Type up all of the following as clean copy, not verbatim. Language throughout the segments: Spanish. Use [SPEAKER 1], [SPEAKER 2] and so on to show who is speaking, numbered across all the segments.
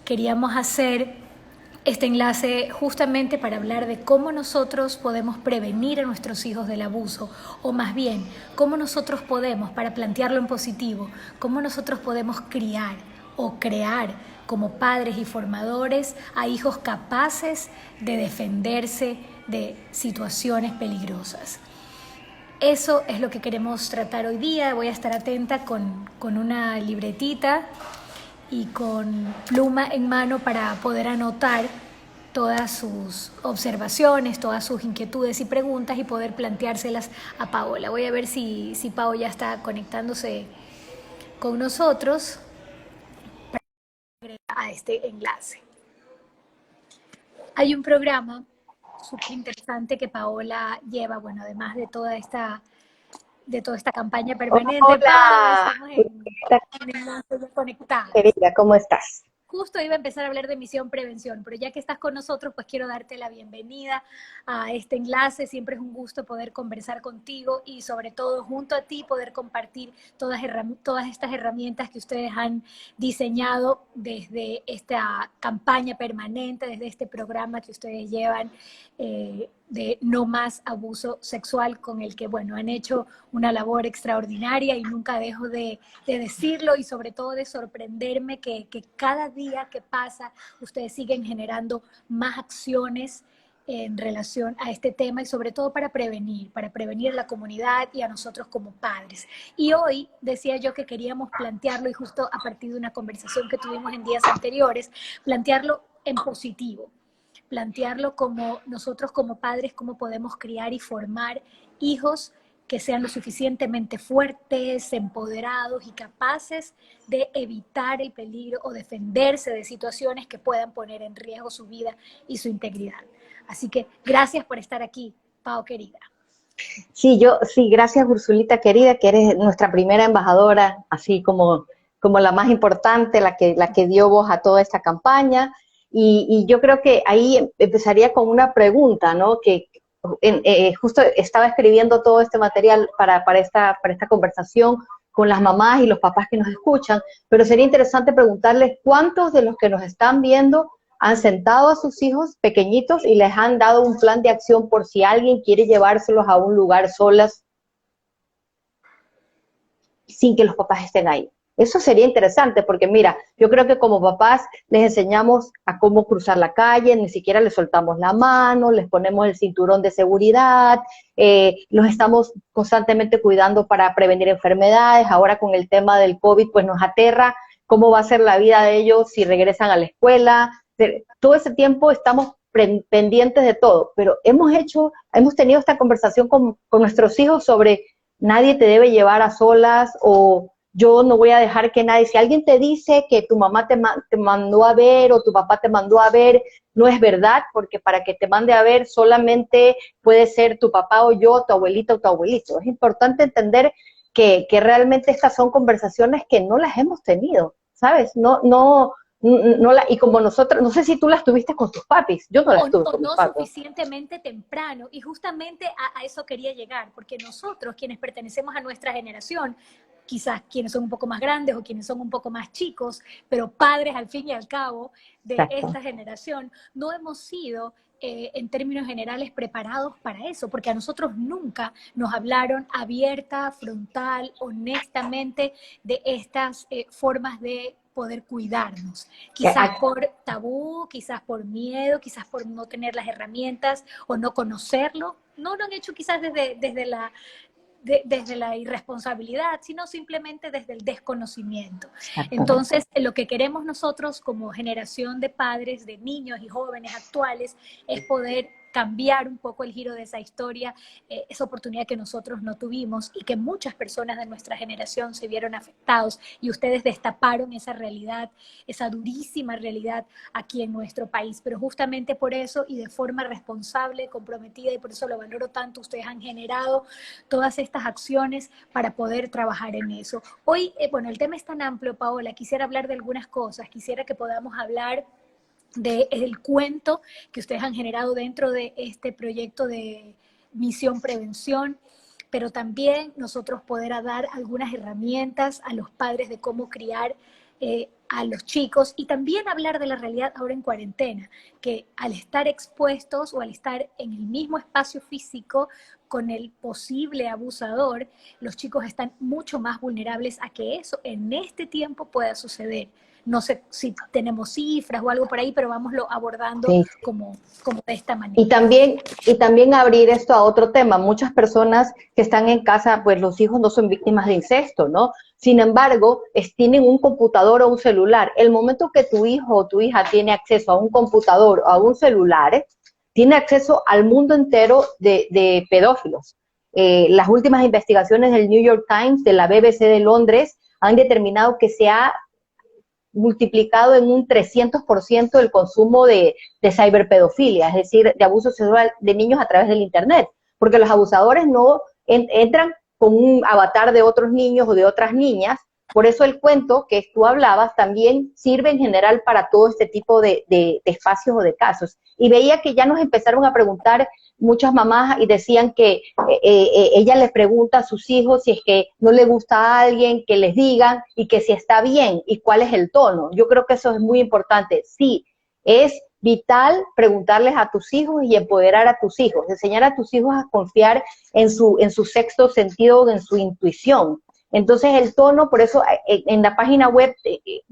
[SPEAKER 1] queríamos hacer este enlace justamente para hablar de cómo nosotros podemos prevenir a nuestros hijos del abuso, o más bien, cómo nosotros podemos, para plantearlo en positivo, cómo nosotros podemos criar o crear como padres y formadores a hijos capaces de defenderse de situaciones peligrosas. Eso es lo que queremos tratar hoy día. Voy a estar atenta con una libretita y con pluma en mano para poder anotar todas sus observaciones, todas sus inquietudes y preguntas y poder planteárselas a Paola. Voy a ver si Pao ya está conectándose con nosotros a este enlace. Hay un programa súper interesante que Paola lleva, bueno, además de toda esta campaña permanente. Pau,
[SPEAKER 2] Hola,
[SPEAKER 1] estamos en enlace conectadas.
[SPEAKER 2] querida, ¿cómo estás?
[SPEAKER 1] Justo iba a empezar a hablar de misión prevención, pero ya que estás con nosotros, pues quiero darte la bienvenida a este enlace. Siempre es un gusto poder conversar contigo y sobre todo junto a ti poder compartir todas estas herramientas que ustedes han diseñado desde esta campaña permanente, desde este programa que ustedes llevan de no más abuso sexual, con el que, bueno, han hecho una labor extraordinaria y nunca dejo de decirlo y sobre todo de sorprenderme que cada día que pasa ustedes siguen generando más acciones en relación a este tema y sobre todo para prevenir a la comunidad y a nosotros como padres. Y hoy decía yo que queríamos plantearlo, y justo a partir de una conversación que tuvimos en días anteriores, plantearlo en positivo, plantearlo como nosotros como padres, cómo podemos criar y formar hijos que sean lo suficientemente fuertes, empoderados y capaces de evitar el peligro o defenderse de situaciones que puedan poner en riesgo su vida y su integridad. Así que gracias por estar aquí, Pau querida.
[SPEAKER 2] Sí, gracias Ursulita querida, que eres nuestra primera embajadora, así como la más importante, la que dio voz a toda esta campaña. Y yo creo que ahí empezaría con una pregunta, ¿no? Justo estaba escribiendo todo este material para esta conversación con las mamás y los papás que nos escuchan, pero sería interesante preguntarles cuántos de los que nos están viendo han sentado a sus hijos pequeñitos y les han dado un plan de acción por si alguien quiere llevárselos a un lugar solas sin que los papás estén ahí. Eso sería interesante porque mira, yo creo que como papás les enseñamos a cómo cruzar la calle, ni siquiera les soltamos la mano, les ponemos el cinturón de seguridad, los estamos constantemente cuidando para prevenir enfermedades. Ahora con el tema del COVID pues nos aterra cómo va a ser la vida de ellos si regresan a la escuela. Todo ese tiempo estamos pendientes de todo, pero hemos tenido esta conversación con nuestros hijos sobre nadie te debe llevar a solas, o yo no voy a dejar que nadie, si alguien te dice que tu mamá te mandó a ver o tu papá te mandó a ver, no es verdad, porque para que te mande a ver solamente puede ser tu papá o yo, tu abuelita o tu abuelito. Es importante entender que realmente estas son conversaciones que no las hemos tenido, ¿sabes? Y como nosotros, no sé si tú las tuviste con tus papis, yo no las tuve
[SPEAKER 1] O
[SPEAKER 2] con mis
[SPEAKER 1] no
[SPEAKER 2] papis.
[SPEAKER 1] suficientemente temprano. Y justamente a eso quería llegar, porque nosotros, quienes pertenecemos a nuestra generación, quizás quienes son un poco más grandes o quienes son un poco más chicos, pero padres al fin y al cabo de
[SPEAKER 2] Exacto.
[SPEAKER 1] esta generación, no hemos sido en términos generales preparados para eso, porque a nosotros nunca nos hablaron abierta, frontal, honestamente de estas formas de poder cuidarnos. Quizás por tabú, quizás por miedo, quizás por no tener las herramientas o no conocerlo. No lo han hecho quizás desde la irresponsabilidad, sino simplemente desde el desconocimiento.
[SPEAKER 2] Exacto.
[SPEAKER 1] Entonces, lo que queremos nosotros como generación de padres, de niños y jóvenes actuales, es poder cambiar un poco el giro de esa historia, esa oportunidad que nosotros no tuvimos y que muchas personas de nuestra generación se vieron afectados, y ustedes destaparon esa realidad, esa durísima realidad aquí en nuestro país. Pero justamente por eso y de forma responsable, comprometida, y por eso lo valoro tanto, ustedes han generado todas estas acciones para poder trabajar en eso. Hoy, bueno, el tema es tan amplio, Paola, quisiera hablar de algunas cosas, quisiera que podamos hablar del cuento que ustedes han generado dentro de este proyecto de Misión Prevención, pero también nosotros poder dar algunas herramientas a los padres de cómo criar a los chicos y también hablar de la realidad ahora en cuarentena, que al estar expuestos o al estar en el mismo espacio físico con el posible abusador, los chicos están mucho más vulnerables a que eso en este tiempo pueda suceder. No sé si tenemos cifras o algo por ahí, pero vámoslo abordando
[SPEAKER 2] Sí.
[SPEAKER 1] como de esta manera.
[SPEAKER 2] Y también abrir esto a otro tema. Muchas personas que están en casa, pues los hijos no son víctimas de incesto, ¿no? Sin embargo, tienen un computador o un celular. El momento que tu hijo o tu hija tiene acceso a un computador o a un celular, tiene acceso al mundo entero de pedófilos. Las últimas investigaciones del New York Times, de la BBC de Londres, han determinado que se ha multiplicado en un 300% el consumo de ciberpedofilia, es decir, de abuso sexual de niños a través del Internet, porque los abusadores no entran con un avatar de otros niños o de otras niñas. Por eso el cuento que tú hablabas también sirve en general para todo este tipo de espacios o de casos. Y veía que ya nos empezaron a preguntar muchas mamás y decían que ella les pregunta a sus hijos si es que no le gusta a alguien, que les digan y que si está bien y cuál es el tono. Yo creo que eso es muy importante. Sí, es vital preguntarles a tus hijos y empoderar a tus hijos, enseñar a tus hijos a confiar en su sexto sentido, en su intuición. Entonces el tono, por eso en la página web,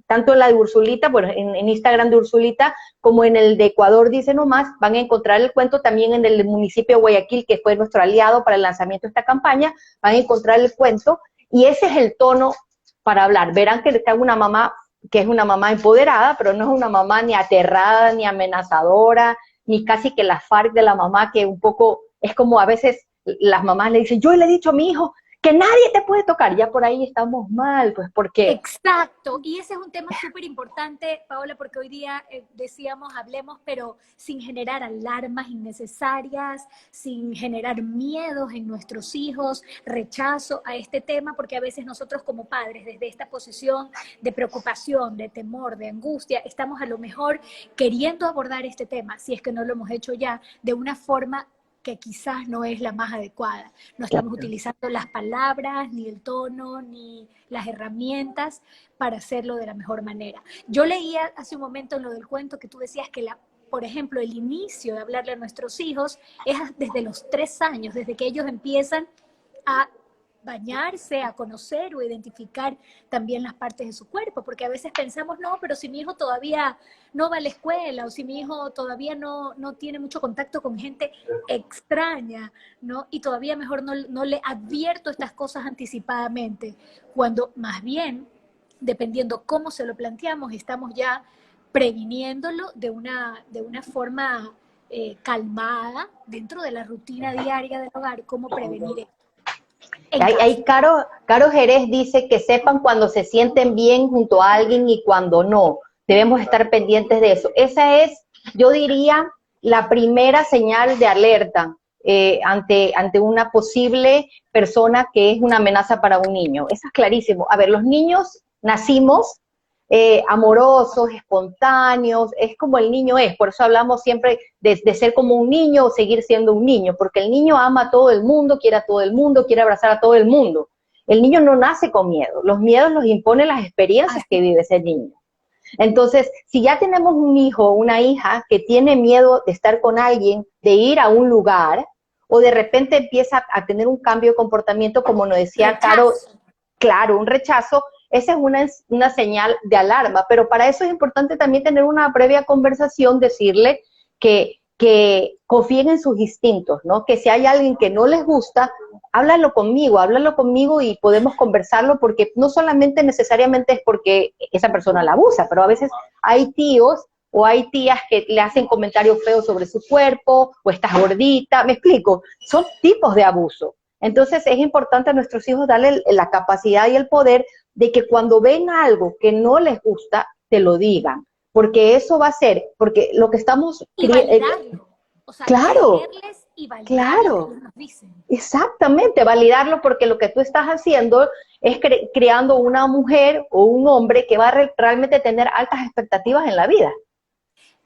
[SPEAKER 2] tanto en la de Ursulita, bueno, en Instagram de Ursulita, como en el de Ecuador Dice Nomás, van a encontrar el cuento. También en el municipio de Guayaquil, que fue nuestro aliado para el lanzamiento de esta campaña, van a encontrar el cuento, y ese es el tono para hablar. Verán que está una mamá que es una mamá empoderada, pero no es una mamá ni aterrada, ni amenazadora, ni casi que la FARC de la mamá, que un poco es como a veces las mamás le dicen, yo le he dicho a mi hijo que nadie te puede tocar, ya por ahí estamos mal, pues, ¿por qué?
[SPEAKER 1] Exacto, y ese es un tema súper importante, Paola, porque hoy día decíamos, hablemos, pero sin generar alarmas innecesarias, sin generar miedos en nuestros hijos, rechazo a este tema, porque a veces nosotros como padres, desde esta posición de preocupación, de temor, de angustia, estamos a lo mejor queriendo abordar este tema, si es que no lo hemos hecho ya, de una forma que quizás no es la más adecuada. No estamos utilizando las palabras, ni el tono, ni las herramientas para hacerlo de la mejor manera. Yo leía hace un momento en lo del cuento que tú decías que por ejemplo, el inicio de hablarle a nuestros hijos es desde los 3 años, desde que ellos empiezan a bañarse, a conocer o identificar también las partes de su cuerpo, porque a veces pensamos, no, pero si mi hijo todavía no va a la escuela o si mi hijo todavía no tiene mucho contacto con gente extraña, ¿no? Y todavía mejor no le advierto estas cosas anticipadamente, cuando más bien, dependiendo cómo se lo planteamos, estamos ya previniéndolo de una forma calmada dentro de la rutina diaria del hogar, cómo prevenir esto.
[SPEAKER 2] Ahí Caro Jerez dice que sepan cuando se sienten bien junto a alguien y cuando no. Debemos estar pendientes de eso. Esa es, yo diría, la primera señal de alerta ante una posible persona que es una amenaza para un niño. Eso es clarísimo. A ver, los niños nacimos amorosos, espontáneos, es como el niño es. Por eso hablamos siempre de ser como un niño o seguir siendo un niño, porque el niño ama a todo el mundo, quiere a todo el mundo, quiere abrazar a todo el mundo. El niño no nace con miedo, los miedos los imponen las experiencias que vive ese niño. Entonces, si ya tenemos un hijo o una hija que tiene miedo de estar con alguien, de ir a un lugar, o de repente empieza a tener un cambio de comportamiento, como nos decía Caro, claro, un rechazo, esa es una señal de alarma, pero para eso es importante también tener una previa conversación, decirle que confíen en sus instintos, ¿no? Que si hay alguien que no les gusta, háblalo conmigo y podemos conversarlo, porque no solamente necesariamente es porque esa persona la abusa, pero a veces hay tíos o hay tías que le hacen comentarios feos sobre su cuerpo, o estás gordita, me explico, son tipos de abuso. Entonces es importante a nuestros hijos darle la capacidad y el poder de que cuando ven algo que no les gusta, te lo digan, porque eso va a ser, porque lo que estamos...
[SPEAKER 1] Y validarlo, o sea,
[SPEAKER 2] claro,
[SPEAKER 1] y validar
[SPEAKER 2] claro,
[SPEAKER 1] lo que ellos nos dicen.
[SPEAKER 2] Exactamente, validarlo, porque lo que tú estás haciendo es creando una mujer o un hombre que va a realmente tener altas expectativas en la vida.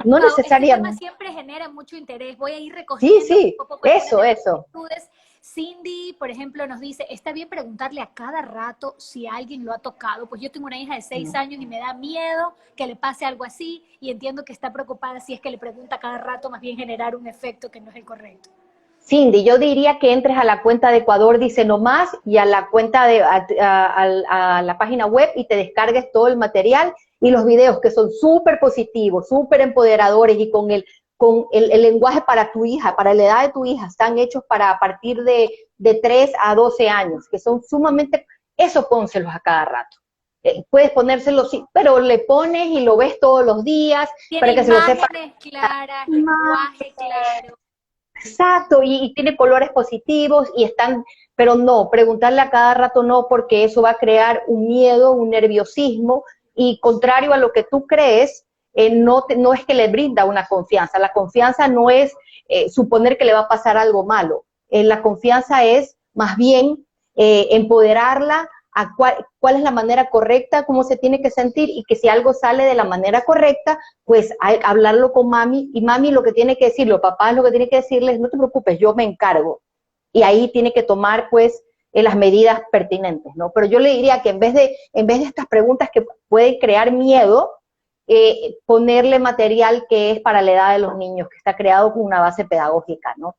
[SPEAKER 2] No
[SPEAKER 1] Pau,
[SPEAKER 2] necesariamente.
[SPEAKER 1] este tema siempre genera mucho interés. Voy a ir recogiendo
[SPEAKER 2] Sí,
[SPEAKER 1] un poco
[SPEAKER 2] eso.
[SPEAKER 1] actitudes Cindy, por ejemplo, nos dice, ¿está bien preguntarle a cada rato si alguien lo ha tocado? Pues yo tengo una hija de 6 años y me da miedo que le pase algo así y entiendo que está preocupada si es que le pregunta a cada rato, más bien generar un efecto que no es el correcto.
[SPEAKER 2] Cindy, yo diría que entres a la cuenta de Ecuador Dice No Más y a la cuenta a la página web y te descargues todo el material y los videos que son súper positivos, súper empoderadores y con el lenguaje para tu hija, para la edad de tu hija, están hechos para a partir de 3 a 12 años, que son sumamente, eso pónselos a cada rato. Puedes ponérselo, sí, pero le pones y lo ves todos los días
[SPEAKER 1] Tiene
[SPEAKER 2] para que se lo sepa.
[SPEAKER 1] imágenes claras, lenguaje claro.
[SPEAKER 2] Exacto, y tiene colores positivos y están, pero no, preguntarle a cada rato no, porque eso va a crear un miedo, un nerviosismo, y contrario a lo que tú crees, no es que le brinda una confianza. La confianza no es suponer que le va a pasar algo malo. La confianza es más bien empoderarla a cuál es la manera correcta, cómo se tiene que sentir, y que si algo sale de la manera correcta, pues hablarlo con mami, y mami lo que tiene que decirlo, papá lo que tiene que decirles, no te preocupes, yo me encargo. Y ahí tiene que tomar pues las medidas pertinentes, ¿no? Pero yo le diría que en vez de estas preguntas que pueden crear miedo, ponerle material que es para la edad de los niños, que está creado con una base pedagógica, ¿no?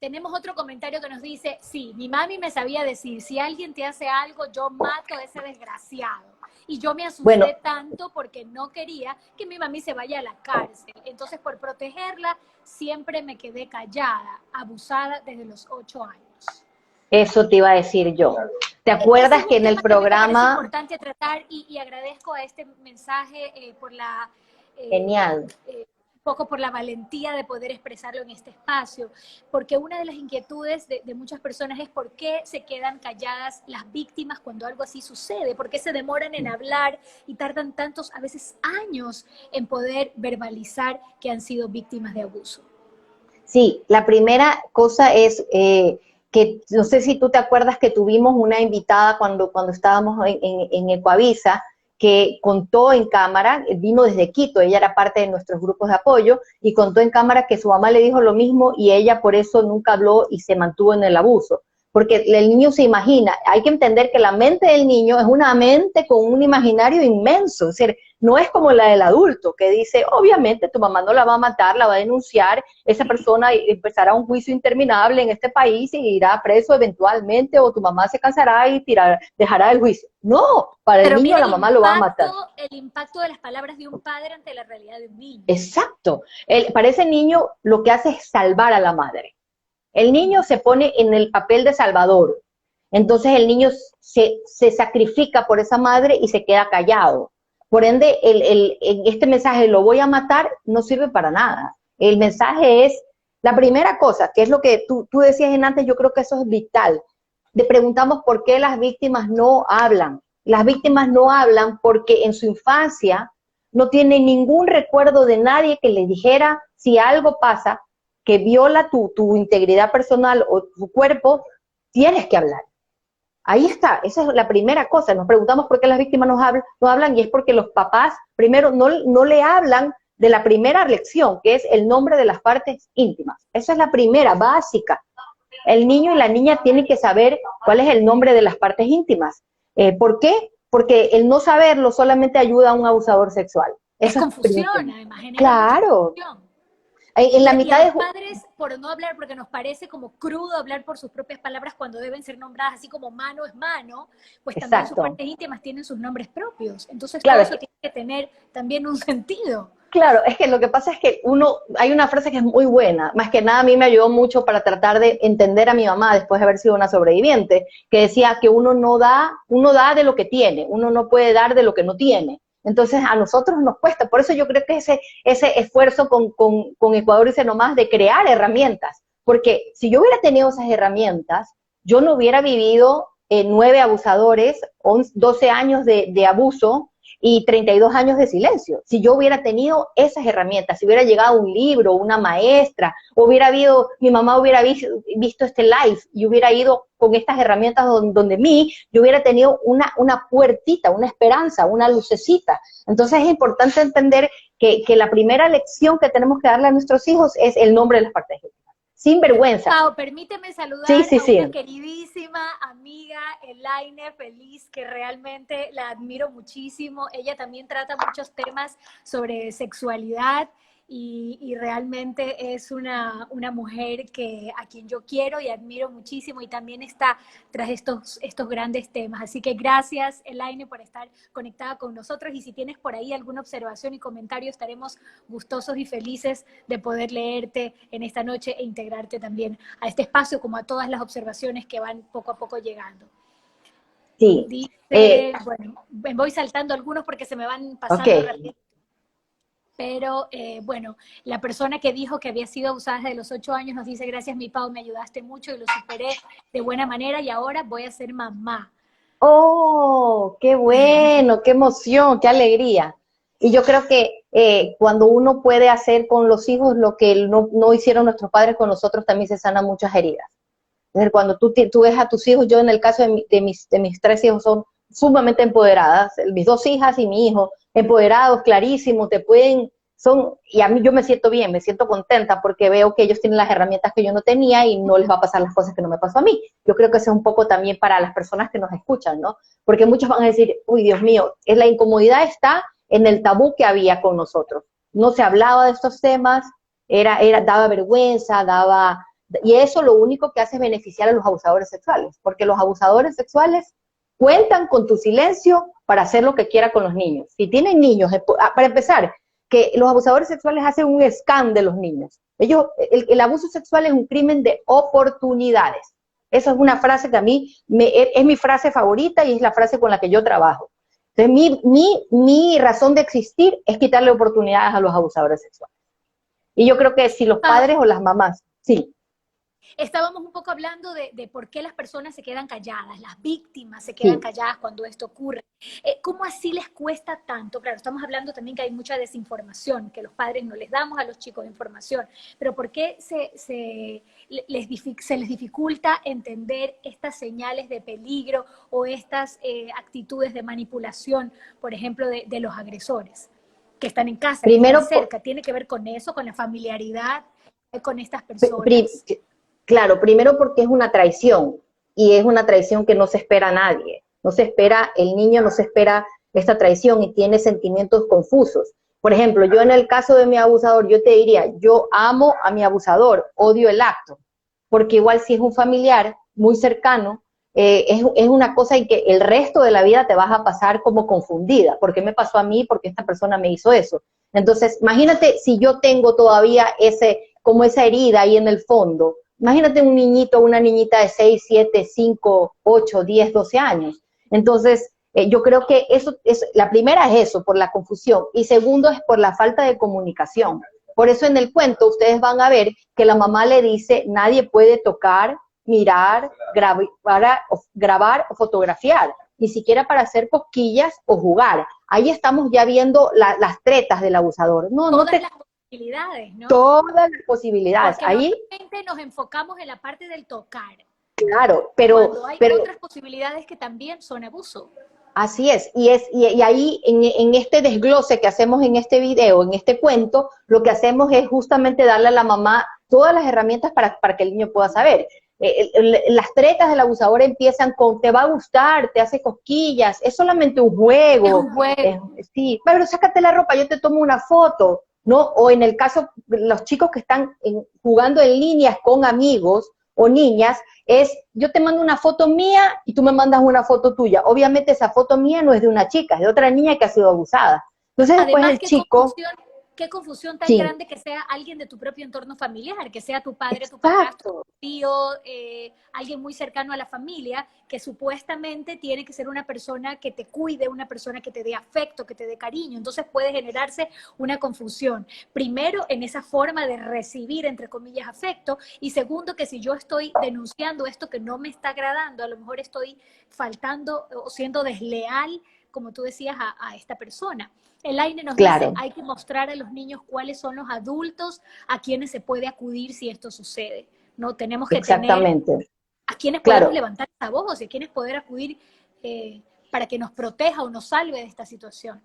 [SPEAKER 1] Tenemos otro comentario que nos dice, sí, mi mami me sabía decir, si alguien te hace algo, yo mato a ese desgraciado. Y yo me asusté
[SPEAKER 2] Bueno,
[SPEAKER 1] tanto porque no quería que mi mami se vaya a la cárcel. Entonces, por protegerla, siempre me quedé callada, abusada desde los 8 años.
[SPEAKER 2] eso te iba a decir yo. ¿Te acuerdas que en el programa...
[SPEAKER 1] Es importante tratar y agradezco a este mensaje por la...
[SPEAKER 2] Genial.
[SPEAKER 1] Un poco por la valentía de poder expresarlo en este espacio, porque una de las inquietudes de muchas personas es por qué se quedan calladas las víctimas cuando algo así sucede, por qué se demoran en hablar y tardan tantos, a veces años, en poder verbalizar que han sido víctimas de abuso.
[SPEAKER 2] Sí, la primera cosa es que, no sé si tú te acuerdas que tuvimos una invitada cuando estábamos en Ecuavisa, que contó en cámara, vino desde Quito, ella era parte de nuestros grupos de apoyo, y contó en cámara que su mamá le dijo lo mismo y ella por eso nunca habló y se mantuvo en el abuso. Porque el niño se imagina, hay que entender que la mente del niño es una mente con un imaginario inmenso, es decir, no es como la del adulto, que dice, obviamente tu mamá no la va a matar, la va a denunciar, esa persona empezará un juicio interminable en este país y irá preso eventualmente, o tu mamá se cansará y dejará el juicio. No, para el niño la mamá lo va a matar.
[SPEAKER 1] El impacto de las palabras de un padre ante la realidad de un niño.
[SPEAKER 2] Exacto. Para ese niño lo que hace es salvar a la madre. El niño se pone en el papel de salvador. Entonces el niño se sacrifica por esa madre y se queda callado. Por ende, este mensaje, lo voy a matar, no sirve para nada. El mensaje es, la primera cosa, que es lo que tú decías en antes, yo creo que eso es vital. Le preguntamos por qué las víctimas no hablan. Las víctimas no hablan porque en su infancia no tienen ningún recuerdo de nadie que les dijera, si algo pasa, que viola tu integridad personal o tu cuerpo, tienes que hablar. Ahí está, esa es la primera cosa. Nos preguntamos por qué las víctimas no hablan, y es porque los papás, primero, no le hablan de la primera lección, que es el nombre de las partes íntimas. Esa es la primera, básica. El niño y la niña tienen que saber cuál es el nombre de las partes íntimas. ¿Por qué? Porque el no saberlo solamente ayuda a un abusador sexual.
[SPEAKER 1] Es confusión, además.
[SPEAKER 2] Claro.
[SPEAKER 1] Confusión.
[SPEAKER 2] En la mitad
[SPEAKER 1] y a los padres, por no hablar, porque nos parece como crudo hablar por sus propias palabras cuando deben ser nombradas, así como mano es mano, pues también Exacto. Sus partes íntimas tienen sus nombres propios. Entonces claro, todo eso tiene que tener también un sentido.
[SPEAKER 2] Claro, es que lo que pasa es que hay una frase que es muy buena, más que nada a mí me ayudó mucho para tratar de entender a mi mamá después de haber sido una sobreviviente, que decía que uno da de lo que tiene, uno no puede dar de lo que no tiene. Entonces a nosotros nos cuesta, por eso yo creo que ese esfuerzo con Ecuador Dice No Más de crear herramientas, porque si yo hubiera tenido esas herramientas, yo no hubiera vivido 9 abusadores, 12 años de abuso y 32 años de silencio. Si yo hubiera tenido esas herramientas, si hubiera llegado un libro, una maestra, mi mamá hubiera visto este live y hubiera ido con estas herramientas donde yo hubiera tenido una puertita, una esperanza, una lucecita. Entonces es importante entender que la primera lección que tenemos que darle a nuestros hijos es el nombre de las partes íntimas. sin vergüenza.
[SPEAKER 1] Pau, permíteme saludar
[SPEAKER 2] Sí, sí,
[SPEAKER 1] a una
[SPEAKER 2] sí.
[SPEAKER 1] queridísima amiga, Elaine Feliz, que realmente la admiro muchísimo. Ella también trata muchos temas sobre sexualidad y realmente es una mujer a quien yo quiero y admiro muchísimo y también está tras estos grandes temas. Así que gracias, Elaine, por estar conectada con nosotros y si tienes por ahí alguna observación y comentario, estaremos gustosos y felices de poder leerte en esta noche e integrarte también a este espacio, como a todas las observaciones que van poco a poco llegando.
[SPEAKER 2] Sí.
[SPEAKER 1] Dice, bueno, me voy saltando algunos porque se me van
[SPEAKER 2] Ok.
[SPEAKER 1] pasando rápido. Pero bueno, la persona que dijo que había sido abusada desde los 8 años nos dice, gracias mi Pau, me ayudaste mucho y lo superé de buena manera y ahora voy a ser mamá.
[SPEAKER 2] Oh, qué bueno, qué emoción, qué alegría. Y yo creo que cuando uno puede hacer con los hijos lo que no hicieron nuestros padres con nosotros, también se sanan muchas heridas. Es decir, cuando tú ves a tus hijos, yo en el caso de mis tres hijos son sumamente empoderadas, mis dos hijas y mi hijo, empoderados, clarísimos, y a mí yo me siento bien, me siento contenta porque veo que ellos tienen las herramientas que yo no tenía y no les va a pasar las cosas que no me pasó a mí. Yo creo que eso es un poco también para las personas que nos escuchan, ¿no? Porque muchos van a decir, uy, Dios mío, la incomodidad está en el tabú que había con nosotros. No se hablaba de estos temas, daba vergüenza, y eso lo único que hace es beneficiar a los abusadores sexuales, porque los abusadores sexuales cuentan con tu silencio para hacer lo que quiera con los niños. Si tienen niños, para empezar, que los abusadores sexuales hacen un scan de los niños. El abuso sexual es un crimen de oportunidades. Esa es una frase que a mí es mi frase favorita y es la frase con la que yo trabajo. Entonces, mi razón de existir es quitarle oportunidades a los abusadores sexuales. Y yo creo que si los
[SPEAKER 1] Pau,
[SPEAKER 2] padres o las mamás, sí.
[SPEAKER 1] estábamos un poco hablando de por qué las personas se quedan calladas, las víctimas se quedan
[SPEAKER 2] Sí,
[SPEAKER 1] calladas cuando esto ocurre. ¿Cómo así les cuesta tanto? Claro, estamos hablando también que hay mucha desinformación, que los padres no les damos a los chicos información, pero ¿por qué se les dificulta entender estas señales de peligro o estas actitudes de manipulación, por ejemplo, de los agresores que están en casa, que están
[SPEAKER 2] primero,
[SPEAKER 1] cerca? ¿Tiene que ver con eso, con la familiaridad con estas
[SPEAKER 2] pri-
[SPEAKER 1] personas?
[SPEAKER 2] claro, primero porque es una traición y es una traición que no se espera a nadie. No se espera, el niño no se espera esta traición y tiene sentimientos confusos. Por ejemplo, yo en el caso de mi abusador, yo te diría, yo amo a mi abusador, odio el acto, porque igual si es un familiar muy cercano, es una cosa en que el resto de la vida te vas a pasar como confundida. ¿Por qué me pasó a mí? ¿Por qué esta persona me hizo eso? Entonces, imagínate si yo tengo todavía como esa herida ahí en el fondo. Imagínate un niñito o una niñita de 6, 7, 5, 8, 10, 12 años. Entonces, yo creo que la primera es eso, por la confusión, y segundo es por la falta de comunicación. Por eso en el cuento ustedes van a ver que la mamá le dice, nadie puede tocar, mirar, grabar o fotografiar, ni siquiera para hacer cosquillas o jugar. Ahí estamos ya viendo las tretas del abusador.
[SPEAKER 1] Todas las posibilidades, ¿no?
[SPEAKER 2] Todas las posibilidades.
[SPEAKER 1] Porque
[SPEAKER 2] Ahí,
[SPEAKER 1] normalmente nos enfocamos en la parte del tocar,
[SPEAKER 2] claro, pero,
[SPEAKER 1] cuando hay
[SPEAKER 2] pero
[SPEAKER 1] otras posibilidades que también son abuso.
[SPEAKER 2] así es, y ahí en este desglose que hacemos en este video, en este cuento, lo que hacemos es justamente darle a la mamá todas las herramientas para que el niño pueda saber. Las tretas del abusador empiezan con, te va a gustar, te hace cosquillas, es solamente un
[SPEAKER 1] Es
[SPEAKER 2] juego,
[SPEAKER 1] un juego.
[SPEAKER 2] sí, pero sácate la ropa, yo te tomo una foto, ¿no? O en el caso, los chicos que están jugando en líneas con amigos o niñas, yo te mando una foto mía y tú me mandas una foto tuya. Obviamente esa foto mía no es de una chica, es de otra niña que ha sido abusada. Entonces después
[SPEAKER 1] Además,
[SPEAKER 2] el chico,
[SPEAKER 1] qué confusión tan
[SPEAKER 2] sí,
[SPEAKER 1] grande que sea alguien de tu propio entorno familiar, que sea tu padre, tu padrastro,
[SPEAKER 2] exacto,
[SPEAKER 1] tu tío, alguien muy cercano a la familia, que supuestamente tiene que ser una persona que te cuide, una persona que te dé afecto, que te dé cariño. Entonces puede generarse una confusión. Primero, en esa forma de recibir, entre comillas, afecto. Y segundo, que si yo estoy denunciando esto que no me está agradando, a lo mejor estoy faltando o siendo desleal, como tú decías, a esta persona. Elaine nos dice,
[SPEAKER 2] claro,
[SPEAKER 1] hay que mostrar a los niños cuáles son los adultos a quienes se puede acudir si esto sucede. No tenemos que tener
[SPEAKER 2] exactamente,
[SPEAKER 1] a quienes podemos
[SPEAKER 2] claro.
[SPEAKER 1] levantar esa voz y a quienes poder acudir para que nos proteja o nos salve de esta situación.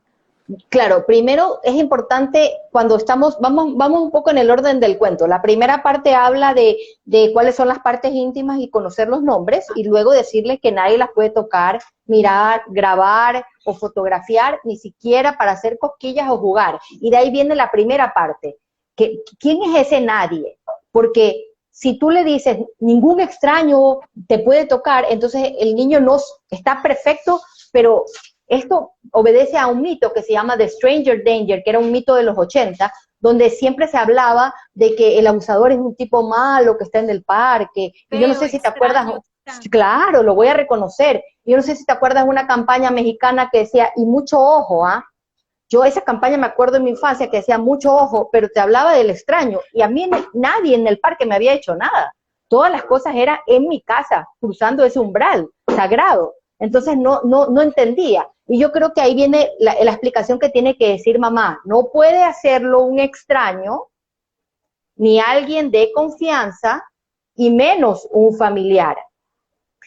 [SPEAKER 2] Claro, primero es importante cuando vamos un poco en el orden del cuento. La primera parte habla de cuáles son las partes íntimas y conocer los nombres, y luego decirles que nadie las puede tocar, mirar, grabar o fotografiar, ni siquiera para hacer cosquillas o jugar. Y de ahí viene la primera parte. ¿Quién es ese nadie? Porque si tú le dices ningún extraño te puede tocar, entonces el niño no está perfecto, pero esto obedece a un mito que se llama The Stranger Danger, que era un mito de los 80, donde siempre se hablaba de que el abusador es un tipo malo que está en el parque. Y yo no
[SPEAKER 1] Feo,
[SPEAKER 2] sé si te acuerdas,
[SPEAKER 1] extraño.
[SPEAKER 2] claro, lo voy a reconocer. Yo no sé si te acuerdas de una campaña mexicana que decía, y mucho ojo, ¿ah? Yo esa campaña me acuerdo en mi infancia que decía mucho ojo, pero te hablaba del extraño. Y a mí nadie en el parque me había hecho nada. Todas las cosas eran en mi casa, cruzando ese umbral sagrado. Entonces no entendía. Y yo creo que ahí viene la explicación que tiene que decir mamá. No puede hacerlo un extraño, ni alguien de confianza, y menos un familiar.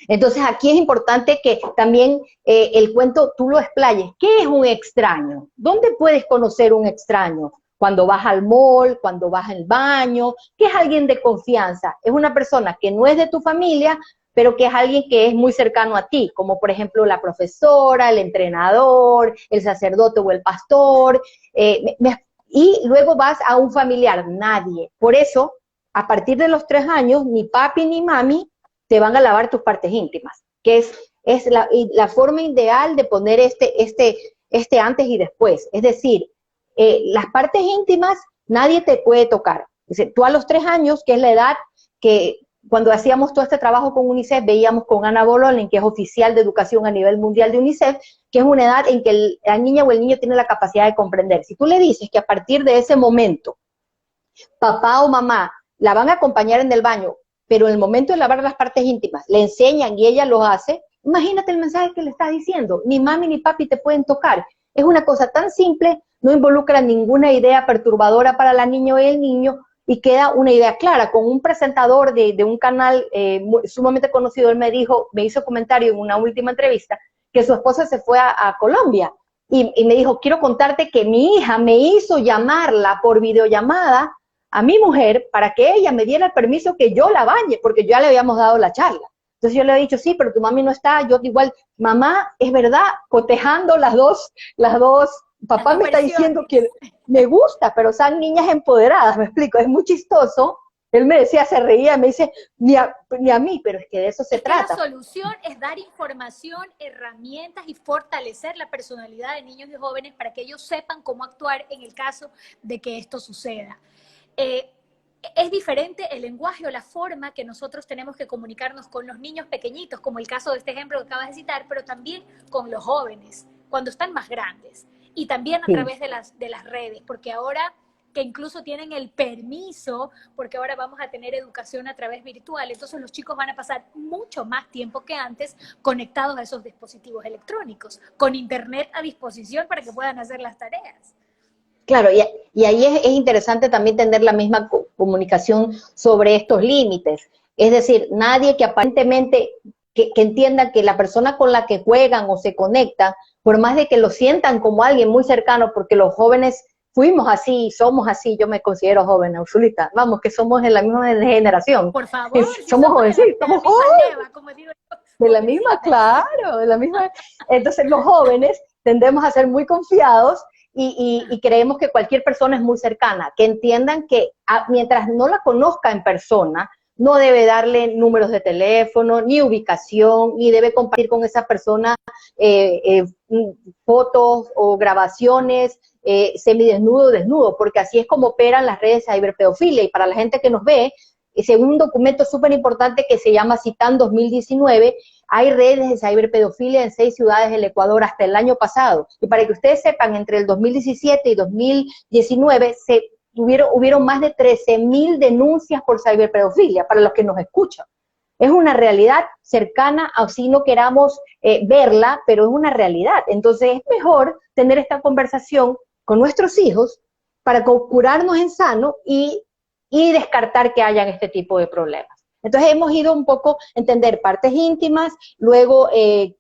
[SPEAKER 2] Entonces aquí es importante que también el cuento tú lo explayes. ¿Qué es un extraño? ¿Dónde puedes conocer un extraño? Cuando vas al mall, cuando vas al baño. ¿Qué es alguien de confianza? Es una persona que no es de tu familia, pero que es alguien que es muy cercano a ti, como por ejemplo la profesora, el entrenador, el sacerdote o el pastor. Y luego vas a un familiar, nadie. Por eso, a partir de los 3 años, ni papi ni mami te van a lavar tus partes íntimas, que es la forma ideal de poner este antes y después. Es decir, las partes íntimas nadie te puede tocar. Dice, tú a los 3 años, que es la edad que cuando hacíamos todo este trabajo con UNICEF, veíamos con Ana Bololin, que es oficial de educación a nivel mundial de UNICEF, que es una edad en que la niña o el niño tiene la capacidad de comprender. Si tú le dices que a partir de ese momento, papá o mamá la van a acompañar en el baño, pero en el momento de lavar las partes íntimas le enseñan y ella lo hace, imagínate el mensaje que le estás diciendo, ni mami ni papi te pueden tocar. Es una cosa tan simple, no involucra ninguna idea perturbadora para la niña o el niño, y queda una idea clara. Con un presentador de un canal sumamente conocido, él me hizo comentario en una última entrevista, que su esposa se fue a Colombia, y me dijo, quiero contarte que mi hija me hizo llamarla por videollamada a mi mujer para que ella me diera el permiso que yo la bañe, porque ya le habíamos dado la charla. Entonces yo le he dicho, sí, pero tu mami no está, yo igual, mamá, es verdad, cotejando las dos, papá me está diciendo que me gusta, pero son niñas empoderadas, me explico, es muy chistoso. Él me decía, se reía, me dice, ni a mí, pero es que de eso se trata.
[SPEAKER 1] La solución es dar información, herramientas y fortalecer la personalidad de niños y jóvenes para que ellos sepan cómo actuar en el caso de que esto suceda. Es diferente el lenguaje o la forma que nosotros tenemos que comunicarnos con los niños pequeñitos, como el caso de este ejemplo que acabas de citar, pero también con los jóvenes, cuando están más grandes, y también a través de las redes, porque ahora que incluso tienen el permiso, porque ahora vamos a tener educación a través virtual, entonces los chicos van a pasar mucho más tiempo que antes conectados a esos dispositivos electrónicos, con internet a disposición para que puedan hacer las tareas.
[SPEAKER 2] Claro, y ahí es interesante también tener la misma comunicación sobre estos límites. Es decir, nadie que aparentemente que entienda que la persona con la que juegan o se conectan, por más de que lo sientan como alguien muy cercano, porque los jóvenes fuimos así, somos así, yo me considero joven, Ursulita, vamos, que somos de la misma generación.
[SPEAKER 1] Por favor,
[SPEAKER 2] somos jovencitos, somos jóvenes.
[SPEAKER 1] Como digo yo,
[SPEAKER 2] de la misma, claro, de la misma. Entonces los jóvenes tendemos a ser muy confiados y creemos que cualquier persona es muy cercana, que entiendan que mientras no la conozca en persona, no debe darle números de teléfono, ni ubicación, ni debe compartir con esa persona fotos o grabaciones semidesnudo o desnudo, porque así es como operan las redes de ciberpedofilia. Y para la gente que nos ve, según un documento súper importante que se llama CITAN 2019, hay redes de ciberpedofilia en 6 ciudades del Ecuador hasta el año pasado. Y para que ustedes sepan, entre el 2017 y 2019 hubieron más de 13.000 denuncias por ciberpedofilia, para los que nos escuchan. Es una realidad cercana, así no queramos verla, pero es una realidad. Entonces es mejor tener esta conversación con nuestros hijos para curarnos en sano y descartar que hayan este tipo de problemas. Entonces hemos ido un poco a entender partes íntimas, luego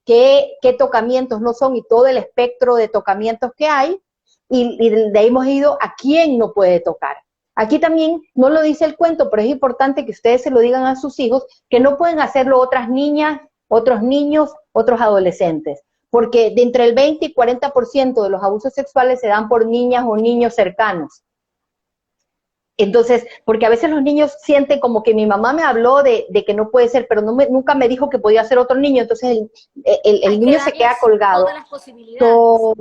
[SPEAKER 2] qué tocamientos no son y todo el espectro de tocamientos que hay, y de ahí hemos ido a quién no puede tocar. Aquí también no lo dice el cuento, pero es importante que ustedes se lo digan a sus hijos, que no pueden hacerlo otras niñas, otros niños, otros adolescentes, porque de entre el 20 y 40% de los abusos sexuales se dan por niñas o niños cercanos. Entonces, porque a veces los niños sienten como que mi mamá me habló de que no puede ser, pero nunca me dijo que podía ser otro niño, entonces el niño se queda colgado.
[SPEAKER 1] Todas las posibilidades. Todo.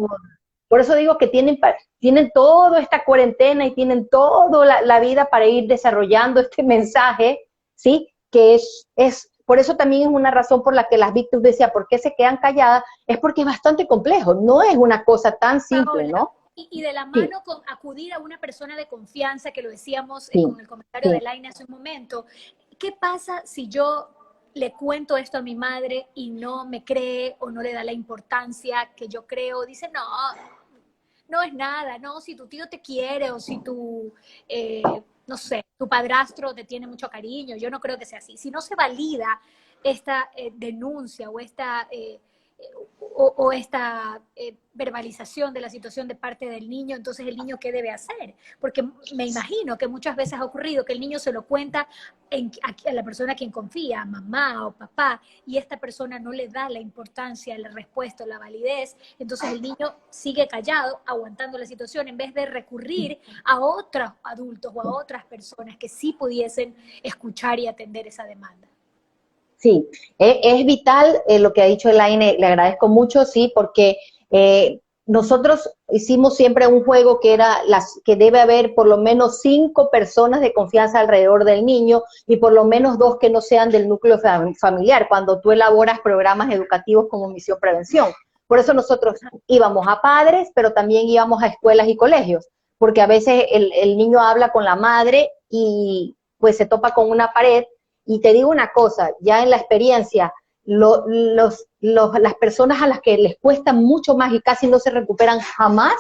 [SPEAKER 2] Por eso digo que tienen toda esta cuarentena y tienen toda la vida para ir desarrollando este mensaje, ¿sí? Que por eso también es una razón por la que las víctimas decían, ¿por qué se quedan calladas? Es porque es bastante complejo, no es una cosa tan simple, ¿no?
[SPEAKER 1] Y de la mano con acudir a una persona de confianza, que lo decíamos con el comentario de Laine hace un momento. ¿Qué pasa si yo le cuento esto a mi madre y no me cree o no le da la importancia que yo creo? Dice, no es nada, no, si tu tío te quiere o si no sé, tu padrastro te tiene mucho cariño, yo no creo que sea así. Si no se valida esta denuncia o esta verbalización de la situación de parte del niño, entonces el niño ¿qué debe hacer? Porque me imagino que muchas veces ha ocurrido que el niño se lo cuenta a la persona a quien confía, mamá o papá, y esta persona no le da la importancia, la respuesta, la validez, entonces el niño sigue callado, aguantando la situación, en vez de recurrir a otros adultos o a otras personas que sí pudiesen escuchar y atender esa demanda.
[SPEAKER 2] Sí, es vital lo que ha dicho Elaine, le agradezco mucho, sí, porque nosotros hicimos siempre un juego que era que debe haber por lo menos 5 personas de confianza alrededor del niño y por lo menos 2 que no sean del núcleo familiar, cuando tú elaboras programas educativos como Misión Prevención. Por eso nosotros íbamos a padres, pero también íbamos a escuelas y colegios, porque a veces el niño habla con la madre y pues se topa con una pared. Y te digo una cosa, ya en la experiencia, las personas a las que les cuesta mucho más y casi no se recuperan jamás,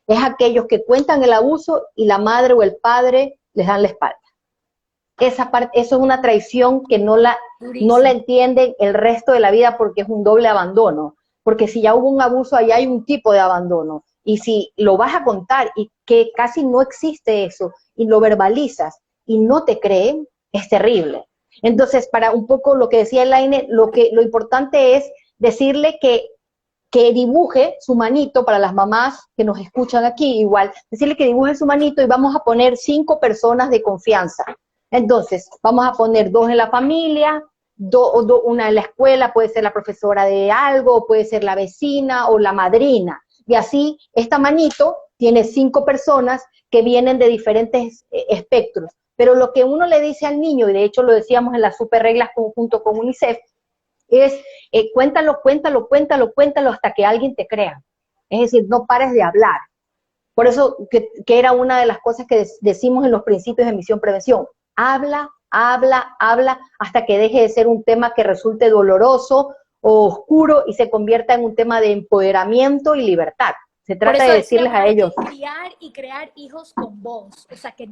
[SPEAKER 2] es aquellos que cuentan el abuso y la madre o el padre les dan la espalda. Eso es una traición que no la entienden el resto de la vida porque es un doble abandono. Porque si ya hubo un abuso, allá hay un tipo de abandono. Y si lo vas a contar y que casi no existe eso, y lo verbalizas y no te creen, es terrible. Entonces, para un poco lo que decía Elaine, lo importante es decirle que dibuje su manito, para las mamás que nos escuchan aquí, igual, decirle que dibuje su manito y vamos a poner 5 personas de confianza. Entonces, vamos a poner 2 en la familia, una en la escuela, puede ser la profesora de algo, puede ser la vecina o la madrina. Y así, esta manito tiene 5 personas que vienen de diferentes espectros. Pero lo que uno le dice al niño, y de hecho lo decíamos en las super reglas junto con UNICEF, es cuéntalo hasta que alguien te crea. Es decir, no pares de hablar. Por eso que era una de las cosas que decimos en los principios de Misión Prevención. Habla hasta que deje de ser un tema que resulte doloroso o oscuro y se convierta en un tema de empoderamiento y libertad. Se trata de decirles a ellos.
[SPEAKER 1] Criar y crear hijos con voz, o sea, que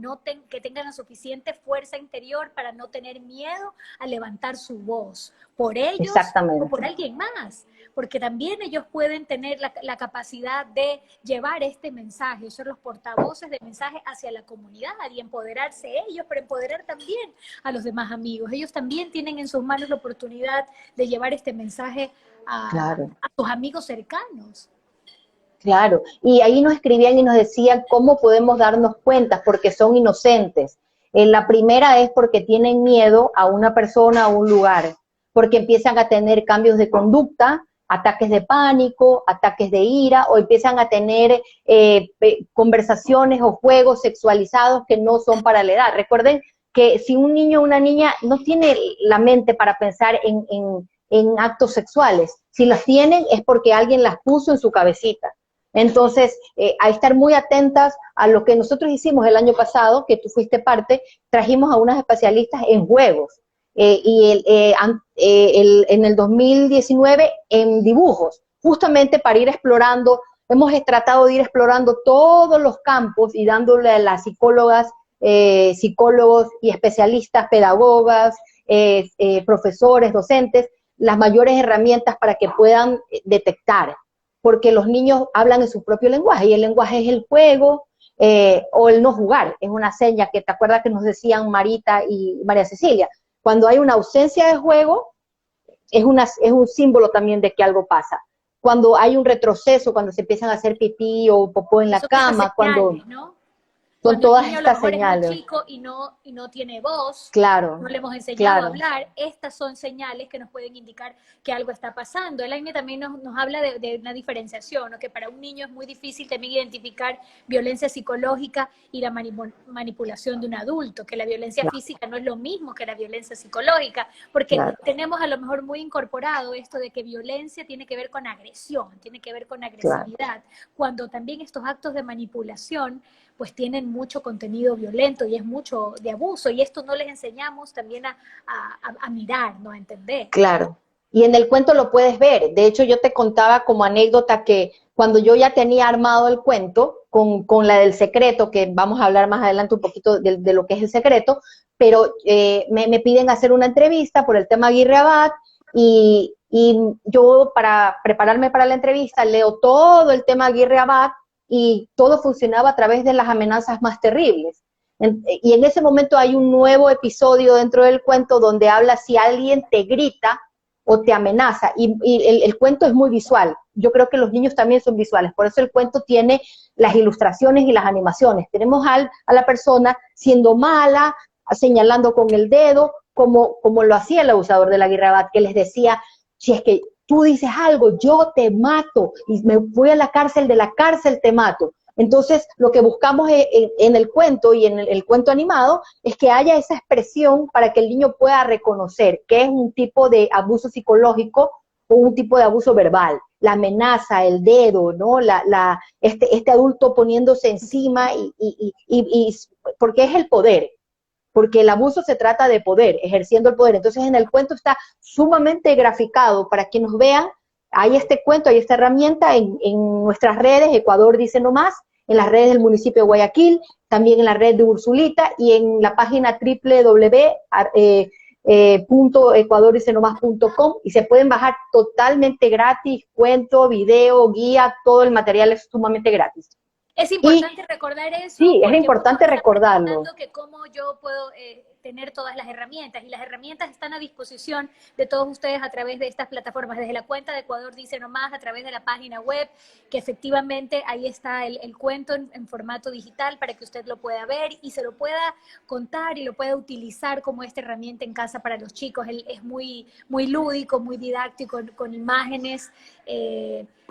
[SPEAKER 1] tengan la suficiente fuerza interior para no tener miedo a levantar su voz, por ellos o por alguien más, porque también ellos pueden tener la capacidad de llevar este mensaje, ser los portavoces del mensaje hacia la comunidad y empoderarse ellos, pero empoderar también a los demás amigos. Ellos también tienen en sus manos la oportunidad de llevar este mensaje a sus amigos cercanos.
[SPEAKER 2] Claro, y ahí nos escribían y nos decían cómo podemos darnos cuenta, porque son inocentes. La primera es porque tienen miedo a una persona, a un lugar, porque empiezan a tener cambios de conducta, ataques de pánico, ataques de ira, o empiezan a tener conversaciones o juegos sexualizados que no son para la edad. Recuerden que si un niño o una niña no tiene la mente para pensar en actos sexuales, si las tienen es porque alguien las puso en su cabecita. Entonces, a estar muy atentas a lo que nosotros hicimos el año pasado, que tú fuiste parte, trajimos a unas especialistas en juegos, y en el 2019 en dibujos, justamente para ir explorando. Hemos tratado de ir explorando todos los campos y dándole a las psicólogas, psicólogos y especialistas, pedagogas, profesores, docentes, las mayores herramientas para que puedan detectar. porque los niños hablan en su propio lenguaje, y el lenguaje es el juego, o el no jugar, es una seña que te acuerdas que nos decían Marita y María Cecilia. Cuando hay una ausencia de juego, es un símbolo también de que algo pasa. Cuando hay un retroceso, cuando se empiezan a hacer pipí o popó en la
[SPEAKER 1] Son esas
[SPEAKER 2] cama, cuando
[SPEAKER 1] señales, ¿no?
[SPEAKER 2] son
[SPEAKER 1] Cuando el
[SPEAKER 2] todas
[SPEAKER 1] niño a lo
[SPEAKER 2] estas
[SPEAKER 1] mejor es muy
[SPEAKER 2] señales.
[SPEAKER 1] chico y no tiene voz, no
[SPEAKER 2] Claro,
[SPEAKER 1] le hemos enseñado a
[SPEAKER 2] claro,
[SPEAKER 1] hablar, estas son señales que nos pueden indicar que algo está pasando. El AINE también nos habla de una diferenciación, ¿no? Que para un niño es muy difícil también identificar violencia psicológica y la manipulación de un adulto, que la violencia
[SPEAKER 2] claro,
[SPEAKER 1] física no es lo mismo que la violencia psicológica, porque
[SPEAKER 2] claro,
[SPEAKER 1] tenemos a lo mejor muy incorporado esto de que violencia tiene que ver con agresión, tiene que ver con
[SPEAKER 2] claro.
[SPEAKER 1] agresividad, cuando también estos actos de manipulación pues tienen mucho contenido violento y es mucho de abuso, y esto no les enseñamos también a mirar, ¿no? A entender.
[SPEAKER 2] Claro. Y en el cuento lo puedes ver. De hecho, yo te contaba como anécdota que cuando yo ya tenía armado el cuento, con la del secreto, que vamos a hablar más adelante un poquito de lo que es el secreto, pero me piden hacer una entrevista por el tema Aguirre Abad, y yo para prepararme para la entrevista leo todo el tema Aguirre Abad, y todo funcionaba a través de las amenazas más terribles. Y en ese momento hay un nuevo episodio dentro del cuento donde habla si alguien te grita o te amenaza, y el cuento es muy visual. Yo creo que los niños también son visuales, por eso el cuento tiene las ilustraciones y las animaciones. Tenemos a la persona siendo mala, señalando con el dedo, como lo hacía el abusador de la Guerra, que les decía, si es que tú dices algo, yo te mato, y me voy a la cárcel, de la cárcel te mato. Entonces, lo que buscamos en el cuento y en el cuento animado es que haya esa expresión para que el niño pueda reconocer que es un tipo de abuso psicológico o un tipo de abuso verbal. La amenaza, el dedo, ¿no? Este adulto poniéndose encima, porque es el poder, porque el abuso se trata de poder, ejerciendo el poder. Entonces, en el cuento está sumamente graficado para que nos vean. Hay este cuento, hay esta herramienta en nuestras redes, Ecuador dice no más, en las redes del municipio de Guayaquil, también en la red de Ursulita y en la página www.ecuadordicenomas.com, y se pueden bajar totalmente gratis, cuento, video, guía, todo el material es sumamente gratis.
[SPEAKER 1] Es
[SPEAKER 2] Y
[SPEAKER 1] importante recordar eso
[SPEAKER 2] sí, es
[SPEAKER 1] porque muchos
[SPEAKER 2] importante
[SPEAKER 1] están
[SPEAKER 2] recordarlo.
[SPEAKER 1] preguntando que cómo yo puedo tener todas las herramientas, y las herramientas están a disposición de todos ustedes a través de estas plataformas, desde la cuenta de Ecuador Dice No Más, a través de la página web, que efectivamente ahí está el cuento en formato digital para que usted lo pueda ver y se lo pueda contar y lo pueda utilizar como esta herramienta en casa para los chicos. Es muy, muy lúdico, muy didáctico, con imágenes.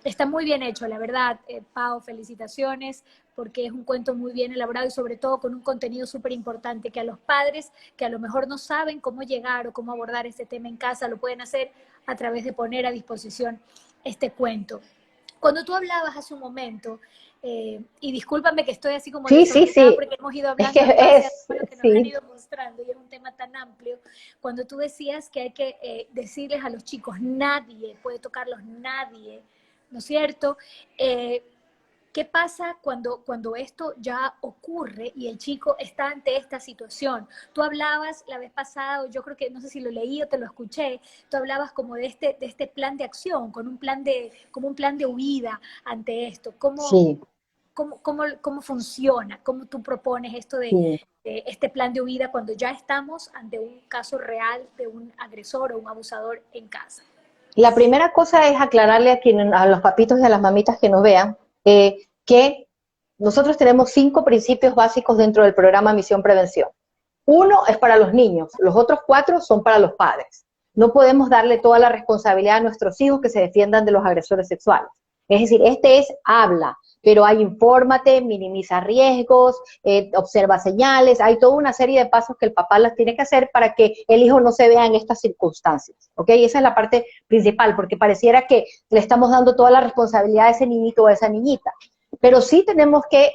[SPEAKER 1] Está muy bien hecho, la verdad, Pau, felicitaciones, porque es un cuento muy bien elaborado y sobre todo con un contenido súper importante que a los padres que a lo mejor no saben cómo llegar o cómo abordar este tema en casa, lo pueden hacer a través de poner a disposición este cuento. Cuando tú hablabas hace un momento, y discúlpame que estoy así como
[SPEAKER 2] Sí, sí,
[SPEAKER 1] desordenada
[SPEAKER 2] sí.
[SPEAKER 1] porque hemos ido
[SPEAKER 2] Es que
[SPEAKER 1] hablando en base a
[SPEAKER 2] es,
[SPEAKER 1] todo lo que nos han
[SPEAKER 2] sí,
[SPEAKER 1] ido mostrando y es un tema tan amplio, cuando tú decías que hay que decirles a los chicos, nadie puede tocarlos, nadie, ¿no es cierto? ¿Qué pasa cuando esto ya ocurre y el chico está ante esta situación? Tú hablabas la vez pasada, o yo creo que, no sé si lo leí o te lo escuché, tú hablabas como de este plan de acción, como un plan de huida ante esto.
[SPEAKER 2] sí,
[SPEAKER 1] ¿Cómo funciona? ¿Cómo tú propones esto
[SPEAKER 2] sí.
[SPEAKER 1] de este plan de huida cuando ya estamos ante un caso real de un agresor o un abusador en casa?
[SPEAKER 2] La primera cosa es aclararle a los papitos y a las mamitas que nos vean, que nosotros tenemos 5 principios básicos dentro del programa Misión Prevención. Uno es para los niños, los otros 4 son para los padres. No podemos darle toda la responsabilidad a nuestros hijos que se defiendan de los agresores sexuales. Es decir, este es habla, pero hay infórmate, minimiza riesgos, observa señales, hay toda una serie de pasos que el papá las tiene que hacer para que el hijo no se vea en estas circunstancias, ¿ok? Esa es la parte principal, porque pareciera que le estamos dando toda la responsabilidad a ese niñito o a esa niñita, pero sí tenemos que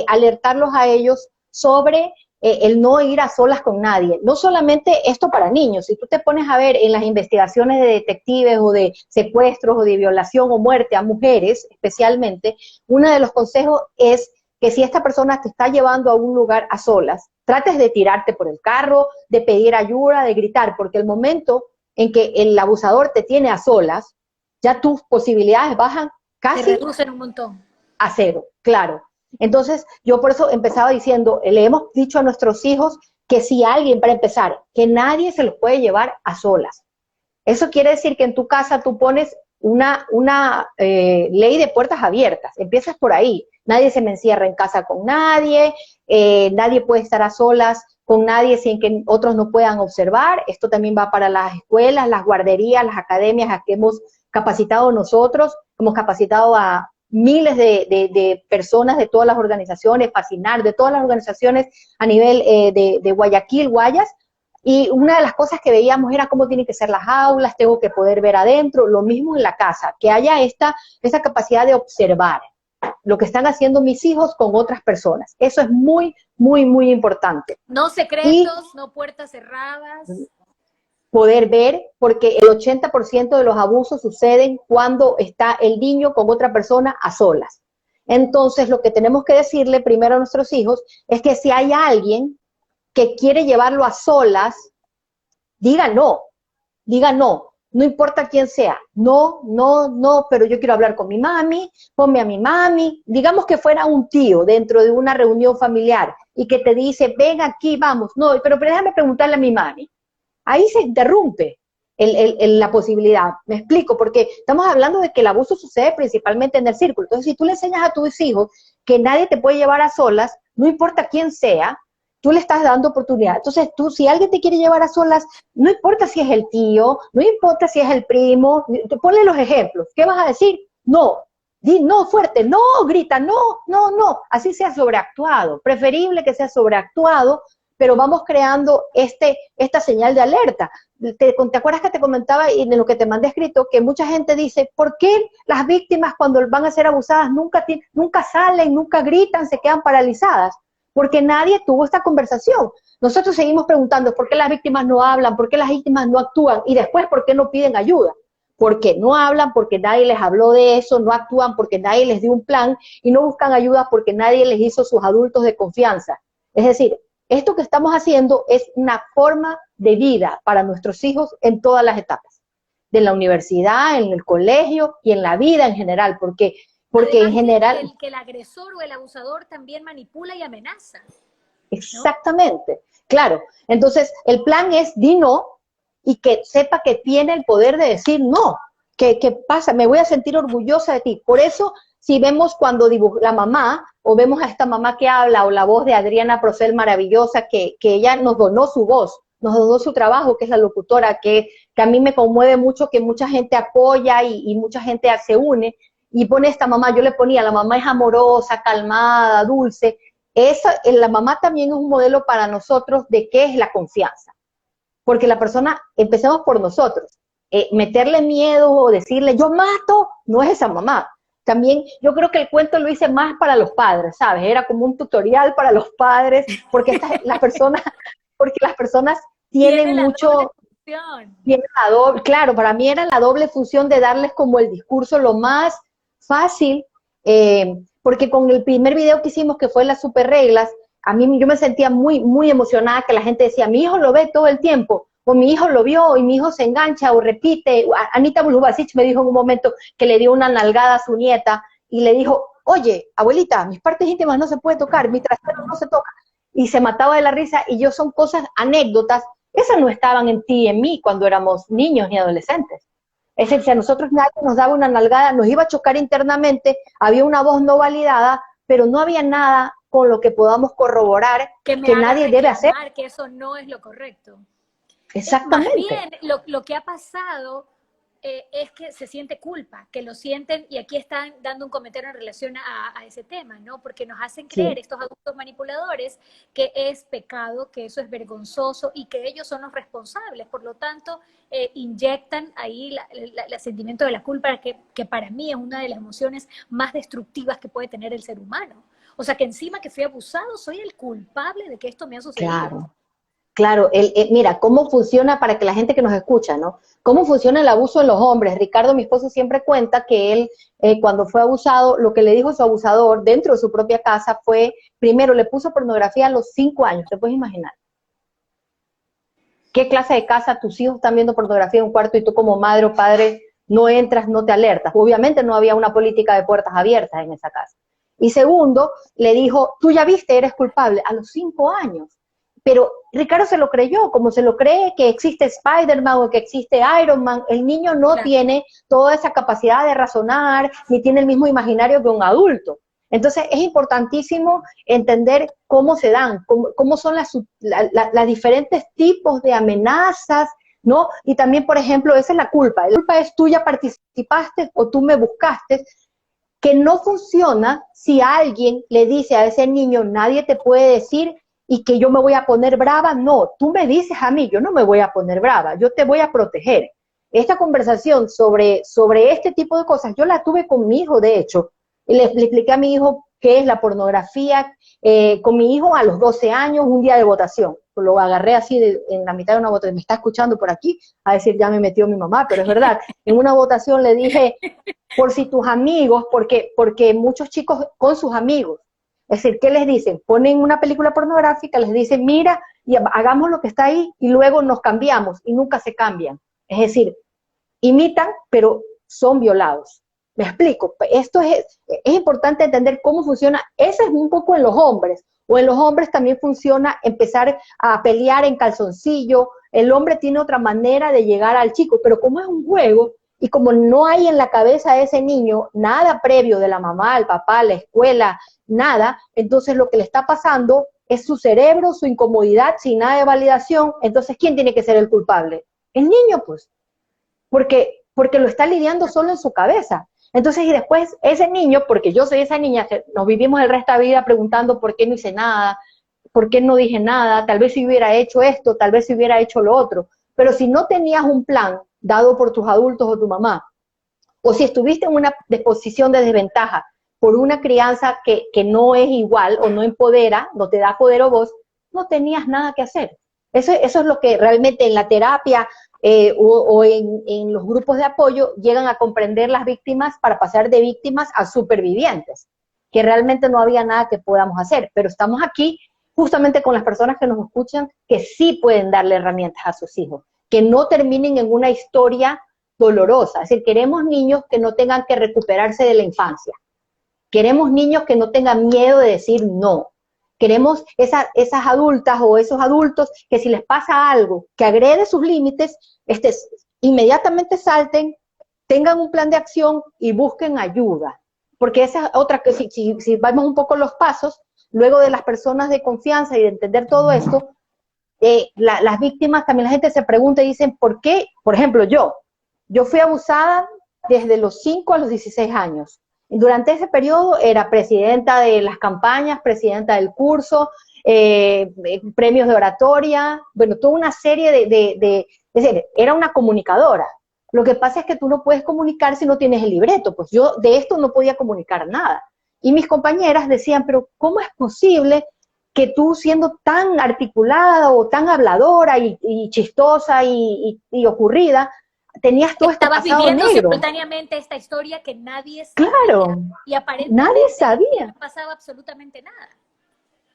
[SPEAKER 2] alertarlos a ellos sobre el no ir a solas con nadie. No solamente esto para niños, si tú te pones a ver en las investigaciones de detectives o de secuestros o de violación o muerte a mujeres especialmente, uno de los consejos es que si esta persona te está llevando a un lugar a solas, trates de tirarte por el carro, de pedir ayuda, de gritar, porque el momento en que el abusador te tiene a solas, ya tus posibilidades bajan
[SPEAKER 1] Se
[SPEAKER 2] casi
[SPEAKER 1] reducen un montón.
[SPEAKER 2] a cero, claro. Entonces, yo por eso empezaba diciendo, le hemos dicho a nuestros hijos que si alguien, para empezar, que nadie se los puede llevar a solas. Eso quiere decir que en tu casa tú pones una ley de puertas abiertas, empiezas por ahí. Nadie se me encierra en casa con nadie, nadie puede estar a solas con nadie sin que otros no puedan observar. Esto también va para las escuelas, las guarderías, las academias a que hemos capacitado nosotros, hemos capacitado a miles de personas de todas las organizaciones, Fascinar, de todas las organizaciones a nivel de Guayaquil, Guayas, y una de las cosas que veíamos era cómo tienen que ser las aulas, tengo que poder ver adentro, lo mismo en la casa, que haya esta capacidad de observar lo que están haciendo mis hijos con otras personas. Eso es muy, muy, muy importante.
[SPEAKER 1] No secretos, no puertas cerradas.
[SPEAKER 2] Poder ver, porque el 80% de los abusos suceden cuando está el niño con otra persona a solas. Entonces, lo que tenemos que decirle primero a nuestros hijos es que si hay alguien que quiere llevarlo a solas, diga no, no importa quién sea, no, no, no, pero yo quiero hablar con mi mami, ponme a mi mami, digamos que fuera un tío dentro de una reunión familiar y que te dice, ven aquí, vamos, no, pero déjame preguntarle a mi mami. Ahí se interrumpe la posibilidad, me explico, porque estamos hablando de que el abuso sucede principalmente en el círculo. Entonces, si tú le enseñas a tus hijos que nadie te puede llevar a solas, no importa quién sea, tú le estás dando oportunidad. Entonces, tú, si alguien te quiere llevar a solas, no importa si es el tío, no importa si es el primo, ponle los ejemplos. ¿Qué vas a decir? No. Di no fuerte, no, grita, no, no, no. Así sea sobreactuado. Preferible que sea sobreactuado, pero vamos creando esta señal de alerta. ¿Te acuerdas que te comentaba y en lo que te mandé escrito que mucha gente dice, ¿por qué las víctimas cuando van a ser abusadas nunca salen, nunca gritan, se quedan paralizadas? Porque nadie tuvo esta conversación. Nosotros seguimos preguntando por qué las víctimas no hablan, por qué las víctimas no actúan y después por qué no piden ayuda. Porque no hablan, porque nadie les habló de eso, no actúan porque nadie les dio un plan y no buscan ayuda porque nadie les hizo sus adultos de confianza. Es decir, esto que estamos haciendo es una forma de vida para nuestros hijos en todas las etapas, de la universidad, en el colegio y en la vida en general, porque
[SPEAKER 1] Además,
[SPEAKER 2] en general...
[SPEAKER 1] que el agresor o el abusador también manipula y amenaza.
[SPEAKER 2] Exactamente, ¿no? Claro. Entonces, el plan es di no y que sepa que tiene el poder de decir no. ¿Qué pasa? Me voy a sentir orgullosa de ti. Por eso, si vemos cuando la mamá, o vemos a esta mamá que habla, o la voz de Adriana Procel maravillosa, que ella nos donó su voz, nos donó su trabajo, que es la locutora, que a mí me conmueve mucho, que mucha gente apoya y mucha gente se une, y pone esta mamá, yo le ponía, la mamá es amorosa, calmada, dulce. La mamá también es un modelo para nosotros de qué es la confianza. Porque la persona, empecemos por nosotros, meterle miedo o decirle yo mato, no es esa mamá. También yo creo que el cuento lo hice más para los padres, ¿sabes? Era como un tutorial para los padres, porque las personas tienen mucho... Claro, para mí era la doble función de darles como el discurso lo más fácil, porque con el primer video que hicimos, que fue las super reglas, yo me sentía muy, muy emocionada, que la gente decía, mi hijo lo ve todo el tiempo, o mi hijo lo vio y mi hijo se engancha o repite. Anita Bulubasic me dijo en un momento que le dio una nalgada a su nieta y le dijo, oye, abuelita, mis partes íntimas no se puede tocar, mi trasero no se toca, y se mataba de la risa, y son cosas, anécdotas, esas no estaban en ti y en mí cuando éramos niños ni adolescentes. Es decir, si a nosotros nadie nos daba una nalgada, nos iba a chocar internamente, había una voz no validada, pero no había nada con lo que podamos corroborar que nadie debe hacer.
[SPEAKER 1] Que eso no es lo correcto.
[SPEAKER 2] Exactamente.
[SPEAKER 1] Más bien, lo que ha pasado es que se siente culpa, que lo sienten, y aquí están dando un comentario en relación a ese tema, ¿no? Porque nos hacen creer, sí, estos adultos manipuladores, que es pecado, que eso es vergonzoso y que ellos son los responsables. Por lo tanto, inyectan ahí el sentimiento de la culpa, que para mí es una de las emociones más destructivas que puede tener el ser humano. O sea, que encima que fui abusado, soy el culpable de que esto me ha sucedido.
[SPEAKER 2] Claro. Claro, mira, cómo funciona para que la gente que nos escucha, ¿no? Cómo funciona el abuso en los hombres. Ricardo, mi esposo, siempre cuenta que él, cuando fue abusado, lo que le dijo su abusador dentro de su propia casa fue, primero, le puso pornografía a los 5 años, ¿te puedes imaginar? ¿Qué clase de casa tus hijos están viendo pornografía en un cuarto y tú como madre o padre no entras, no te alertas. Obviamente no había una política de puertas abiertas en esa casa. Y segundo, le dijo, tú ya viste, eres culpable, a los 5 años. Pero Ricardo se lo creyó, como se lo cree que existe Spider-Man o que existe Iron Man. El niño no
[SPEAKER 1] Claro.
[SPEAKER 2] tiene toda esa capacidad de razonar, ni tiene el mismo imaginario que un adulto. Entonces es importantísimo entender cómo se dan, cómo son las diferentes tipos de amenazas, ¿no? Y también, por ejemplo, esa es la culpa. La culpa es tú ya participaste o tú me buscaste, que no funciona si alguien le dice a ese niño, nadie te puede decir y que yo me voy a poner brava. No, tú me dices a mí, yo no me voy a poner brava, yo te voy a proteger. Esta conversación sobre este tipo de cosas, yo la tuve con mi hijo, de hecho, y le expliqué a mi hijo qué es la pornografía, con mi hijo a los 12 años, un día de votación. Lo agarré así en la mitad de una votación, me está escuchando por aquí, a decir, ya me metió mi mamá, pero es verdad, en una votación le dije, por si tus amigos, porque muchos chicos con sus amigos, es decir, ¿qué les dicen? Ponen una película pornográfica, les dicen, mira, y hagamos lo que está ahí, y luego nos cambiamos, y nunca se cambian. Es decir, imitan, pero son violados. Me explico, esto es importante entender cómo funciona, ese es un poco en los hombres, o en los hombres también funciona empezar a pelear en calzoncillo, el hombre tiene otra manera de llegar al chico, pero como es un juego, y como no hay en la cabeza de ese niño nada previo de la mamá, el papá, la escuela, nada, entonces lo que le está pasando es su cerebro, su incomodidad, sin nada de validación. Entonces, ¿quién tiene que ser el culpable? El niño, pues, porque lo está lidiando solo en su cabeza. Entonces, y después ese niño, porque yo soy esa niña que nos vivimos el resto de la vida preguntando por qué no hice nada, por qué no dije nada, tal vez si hubiera hecho esto, tal vez si hubiera hecho lo otro, pero si no tenías un plan dado por tus adultos o tu mamá, o si estuviste en una posición de desventaja por una crianza que no es igual o no empodera, no te da poder o voz, no tenías nada que hacer. Eso es lo que realmente en la terapia o en los grupos de apoyo llegan a comprender las víctimas para pasar de víctimas a supervivientes, que realmente no había nada que podamos hacer, pero estamos aquí justamente con las personas que nos escuchan que sí pueden darle herramientas a sus hijos, que no terminen en una historia dolorosa. Es decir, queremos niños que no tengan que recuperarse de la infancia. Queremos niños que no tengan miedo de decir no. Queremos esas adultas o esos adultos que si les pasa algo que agrede sus límites, inmediatamente salten, tengan un plan de acción y busquen ayuda. Porque esa es otra que si vamos un poco los pasos, luego de las personas de confianza y de entender todo esto, las víctimas, también la gente se pregunta y dicen, ¿por qué? Por ejemplo, yo fui abusada desde los 5 a los 16 años. Durante ese periodo era presidenta de las campañas, presidenta del curso, premios de oratoria, bueno, toda una serie es decir, era una comunicadora. Lo que pasa es que tú no puedes comunicar si no tienes el libreto, pues yo de esto no podía comunicar nada. Y mis compañeras decían, pero ¿cómo es posible que tú siendo tan articulada o tan habladora y chistosa y ocurrida, tenías todo este
[SPEAKER 1] Estabas
[SPEAKER 2] pasado
[SPEAKER 1] viviendo
[SPEAKER 2] negro?
[SPEAKER 1] simultáneamente esta historia que nadie sabía.
[SPEAKER 2] Claro,
[SPEAKER 1] Y aparentemente
[SPEAKER 2] nadie sabía.
[SPEAKER 1] no pasaba absolutamente nada.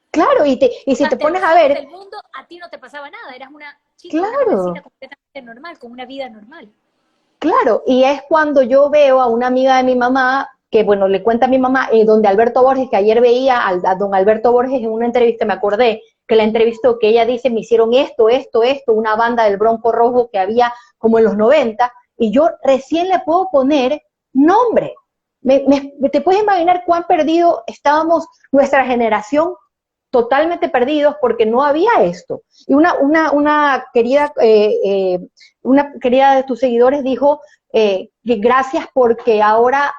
[SPEAKER 2] Claro, y si te pones a ver,
[SPEAKER 1] del mundo, a ti no te pasaba nada. Eras una chica, una
[SPEAKER 2] claro,
[SPEAKER 1] jovencita completamente normal, con una vida normal.
[SPEAKER 2] claro, y es cuando yo veo a una amiga de mi mamá, que bueno, le cuenta a mi mamá, donde Alberto Borges, que ayer veía a don Alberto Borges en una entrevista, me acordé que la entrevistó, que ella dice, me hicieron esto, una banda del Bronco Rojo que había como en los 90, y yo recién le puedo poner nombre. ¿Te puedes imaginar cuán perdido estábamos nuestra generación? Totalmente perdidos porque no había esto. Y una querida de tus seguidores dijo que gracias porque ahora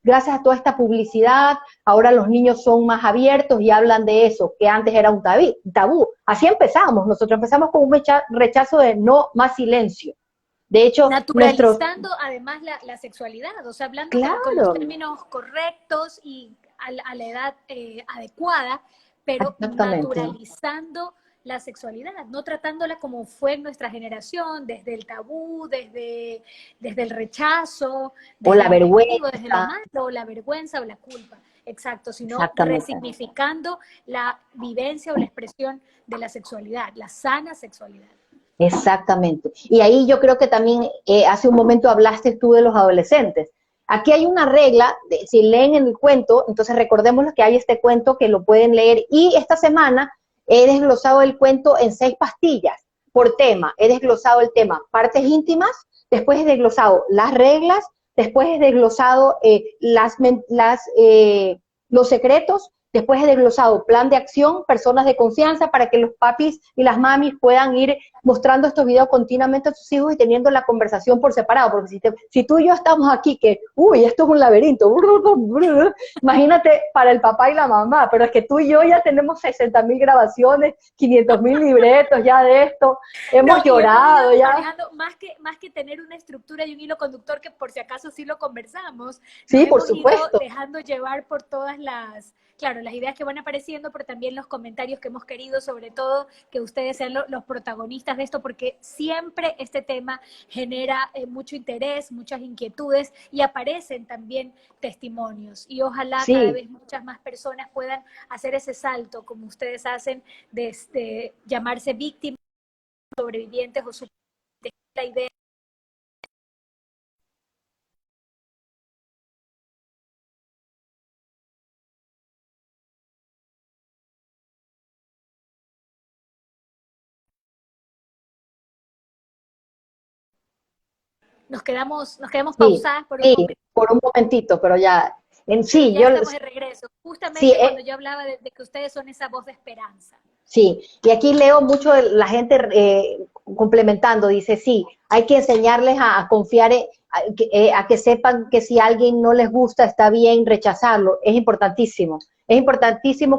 [SPEAKER 2] gracias a toda esta publicidad, ahora los niños son más abiertos y hablan de eso, que antes era un tabú. Así empezamos, nosotros empezamos con un rechazo de no más silencio. De hecho,
[SPEAKER 1] naturalizando además la sexualidad, o sea, hablando con los
[SPEAKER 2] claro,
[SPEAKER 1] términos correctos y a la edad adecuada, pero
[SPEAKER 2] exactamente,
[SPEAKER 1] naturalizando la sexualidad, no tratándola como fue en nuestra generación, desde el tabú, desde el rechazo,
[SPEAKER 2] o
[SPEAKER 1] desde
[SPEAKER 2] la
[SPEAKER 1] lo negativo,
[SPEAKER 2] vergüenza,
[SPEAKER 1] desde lo malo, o la vergüenza o la culpa. Exacto, sino
[SPEAKER 2] exactamente.
[SPEAKER 1] resignificando la vivencia o la expresión de la sexualidad, la sana sexualidad.
[SPEAKER 2] Exactamente. Y ahí yo creo que también hace un momento hablaste tú de los adolescentes. Aquí hay una regla, si leen en el cuento, entonces recordemos que hay este cuento que lo pueden leer y esta semana he desglosado el cuento en 6 pastillas por tema. He desglosado el tema partes íntimas, después he desglosado las reglas, después he desglosado los secretos, después he desglosado plan de acción, personas de confianza, para que los papis y las mamis puedan ir mostrando estos videos continuamente a sus hijos y teniendo la conversación por separado, porque si tú y yo estamos aquí, que, uy, esto es un laberinto, imagínate para el papá y la mamá, pero es que tú y yo ya tenemos 60.000 grabaciones, 500.000 libretos ya de esto, hemos llorado ya.
[SPEAKER 1] Más que tener una estructura y un hilo conductor, que por si acaso sí lo conversamos,
[SPEAKER 2] sí,
[SPEAKER 1] nos
[SPEAKER 2] por
[SPEAKER 1] hemos
[SPEAKER 2] supuesto.
[SPEAKER 1] ido dejando llevar por todas claro, las ideas que van apareciendo, pero también los comentarios que hemos querido, sobre todo que ustedes sean los protagonistas de esto, porque siempre este tema genera mucho interés, muchas inquietudes y aparecen también testimonios. Y ojalá cada vez muchas más personas puedan hacer ese salto, como ustedes hacen, de llamarse víctimas, sobrevivientes o supervivientes. La idea. Nos quedamos pausadas por un momento.
[SPEAKER 2] Por un momentito, pero ya,
[SPEAKER 1] Pero ya estamos de regreso,
[SPEAKER 2] sí,
[SPEAKER 1] justamente cuando yo hablaba de que ustedes son esa voz de esperanza.
[SPEAKER 2] sí, y aquí leo mucho de la gente complementando, dice, sí, hay que enseñarles a confiar, a que sepan que si a alguien no les gusta, está bien rechazarlo, es importantísimo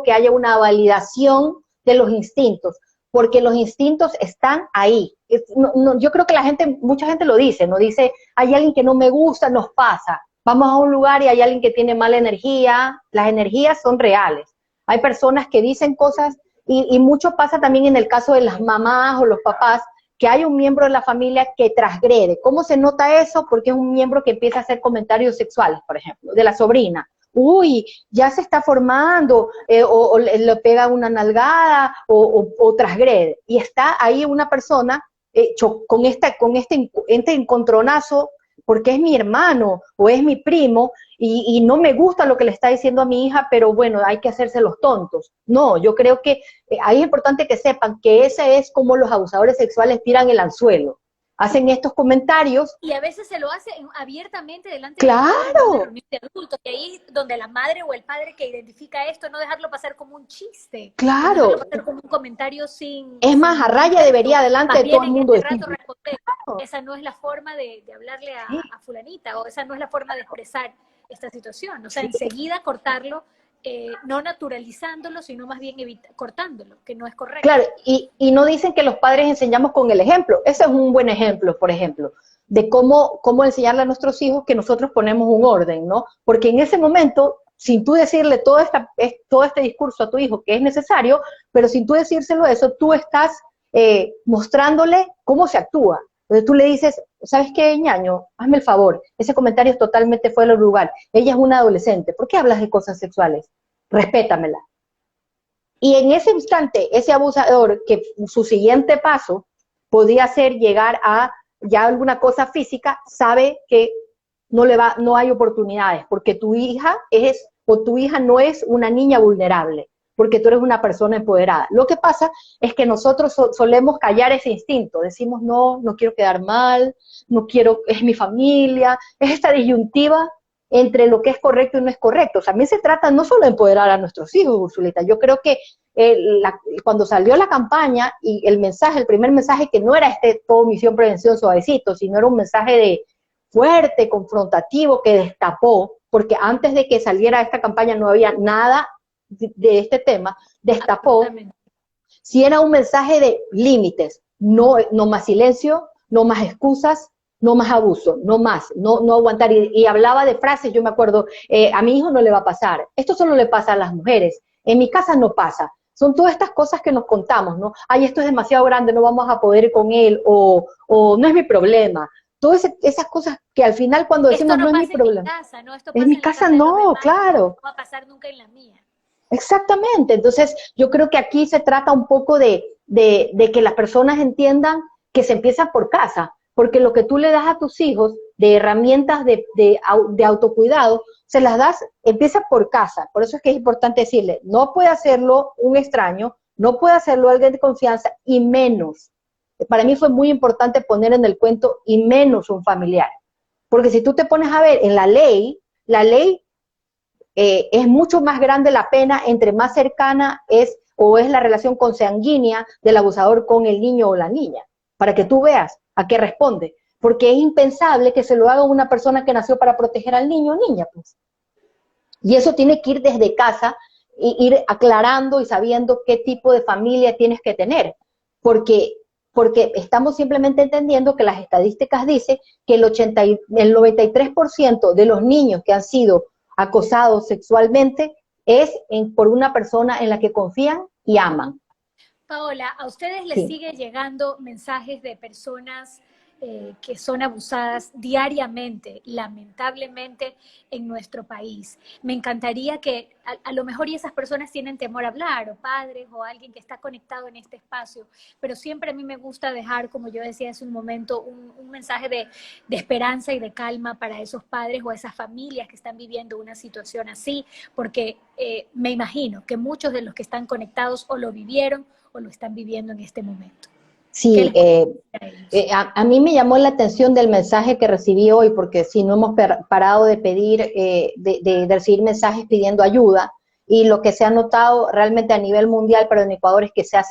[SPEAKER 2] que haya una validación de los instintos, porque los instintos están ahí. Yo creo que mucha gente lo dice, no dice, hay alguien que no me gusta, nos pasa, vamos a un lugar y hay alguien que tiene mala energía, las energías son reales, hay personas que dicen cosas. Y mucho pasa también en el caso de las mamás o los papás, que hay un miembro de la familia que transgrede. ¿Cómo se nota eso? Porque es un miembro que empieza a hacer comentarios sexuales, por ejemplo, de la sobrina. Uy, ya se está formando, o le pega una nalgada, o transgrede. Y está ahí una persona con este encontronazo, porque es mi hermano o es mi primo, y no me gusta lo que le está diciendo a mi hija, pero bueno, hay que hacerse los tontos. No, yo creo que ahí es importante que sepan que ese es como los abusadores sexuales tiran el anzuelo. Hacen estos comentarios.
[SPEAKER 1] Y a veces se lo hace abiertamente delante
[SPEAKER 2] ¡claro!,
[SPEAKER 1] de una reunión de adultos, y ahí donde la madre o el padre que identifica esto, no dejarlo pasar como un chiste,
[SPEAKER 2] ¡claro!,
[SPEAKER 1] no dejarlo pasar como un comentario
[SPEAKER 2] es más, a raya debería delante de todo el mundo
[SPEAKER 1] decir,
[SPEAKER 2] claro,
[SPEAKER 1] esa no es la forma de hablarle a fulanita, o esa no es la forma de expresar esta situación, o sea, enseguida cortarlo, no naturalizándolo, sino más bien cortándolo, que no es correcto.
[SPEAKER 2] Claro, y no dicen que los padres enseñamos con el ejemplo. Ese es un buen ejemplo, por ejemplo, de cómo enseñarle a nuestros hijos que nosotros ponemos un orden, ¿no? Porque en ese momento, sin tú decirle todo este discurso a tu hijo que es necesario, pero sin tú decírselo eso, tú estás mostrándole cómo se actúa. Entonces tú le dices, ¿sabes qué, ñaño? Hazme el favor, ese comentario es totalmente fuera de lugar. Ella es una adolescente, ¿por qué hablas de cosas sexuales? Respétamela. Y en ese instante, ese abusador, que su siguiente paso podría ser llegar a ya alguna cosa física, sabe que no hay oportunidades, porque tu hija no es una niña vulnerable, porque tú eres una persona empoderada. Lo que pasa es que nosotros solemos callar ese instinto, decimos, no quiero quedar mal, no quiero, es mi familia, es esta disyuntiva entre lo que es correcto y no es correcto. También se trata no solo de empoderar a nuestros hijos, Ursulita. Yo creo que cuando salió la campaña y el primer mensaje, que no era todo misión prevención suavecito, sino era un mensaje de fuerte, confrontativo, que destapó, porque antes de que saliera esta campaña no había nada de este tema, destapó, si era un mensaje de límites, no más silencio, no más excusas, no más abuso, no aguantar, y hablaba de frases, yo me acuerdo, a mi hijo no le va a pasar, esto solo le pasa a las mujeres, en mi casa no pasa, son todas estas cosas que nos contamos, ¿no? Ay, esto es demasiado grande, no vamos a poder ir con él, o no es mi problema, todas esas cosas que al final cuando decimos no es mi problema, en mi casa no, claro,
[SPEAKER 1] no va a pasar nunca en la mía.
[SPEAKER 2] Exactamente, entonces yo creo que aquí se trata un poco de que las personas entiendan que se empieza por casa, porque lo que tú le das a tus hijos de herramientas de autocuidado, se las das, empieza por casa. Por eso es que es importante decirle, no puede hacerlo un extraño, no puede hacerlo alguien de confianza, y menos. Para mí fue muy importante poner en el cuento y menos un familiar. Porque si tú te pones a ver en la ley es mucho más grande la pena entre más cercana es o es la relación consanguínea del abusador con el niño o la niña, para que tú veas a qué responde. Porque es impensable que se lo haga una persona que nació para proteger al niño o niña, pues. Y eso tiene que ir desde casa, e ir aclarando y sabiendo qué tipo de familia tienes que tener, porque estamos simplemente entendiendo que las estadísticas dicen que el 93% de los niños que han sido acosados sexualmente es por una persona en la que confían y aman.
[SPEAKER 1] Paola, ¿a ustedes les
[SPEAKER 2] Sí.
[SPEAKER 1] sigue llegando mensajes de personas que son abusadas diariamente, lamentablemente, en nuestro país? Me encantaría que a lo mejor y esas personas tienen temor a hablar, o padres, o alguien que está conectado en este espacio, pero siempre a mí me gusta dejar, como yo decía hace un momento, un mensaje de esperanza y de calma para esos padres o esas familias que están viviendo una situación así, porque me imagino que muchos de los que están conectados o lo vivieron o lo están viviendo en este momento. ¿Qué
[SPEAKER 2] Sí,
[SPEAKER 1] les puedo decir a ellos?
[SPEAKER 2] a mí me llamó la atención del mensaje que recibí hoy, porque si no hemos parado de pedir, de recibir mensajes pidiendo ayuda, y lo que se ha notado realmente a nivel mundial, pero en Ecuador, es que se ha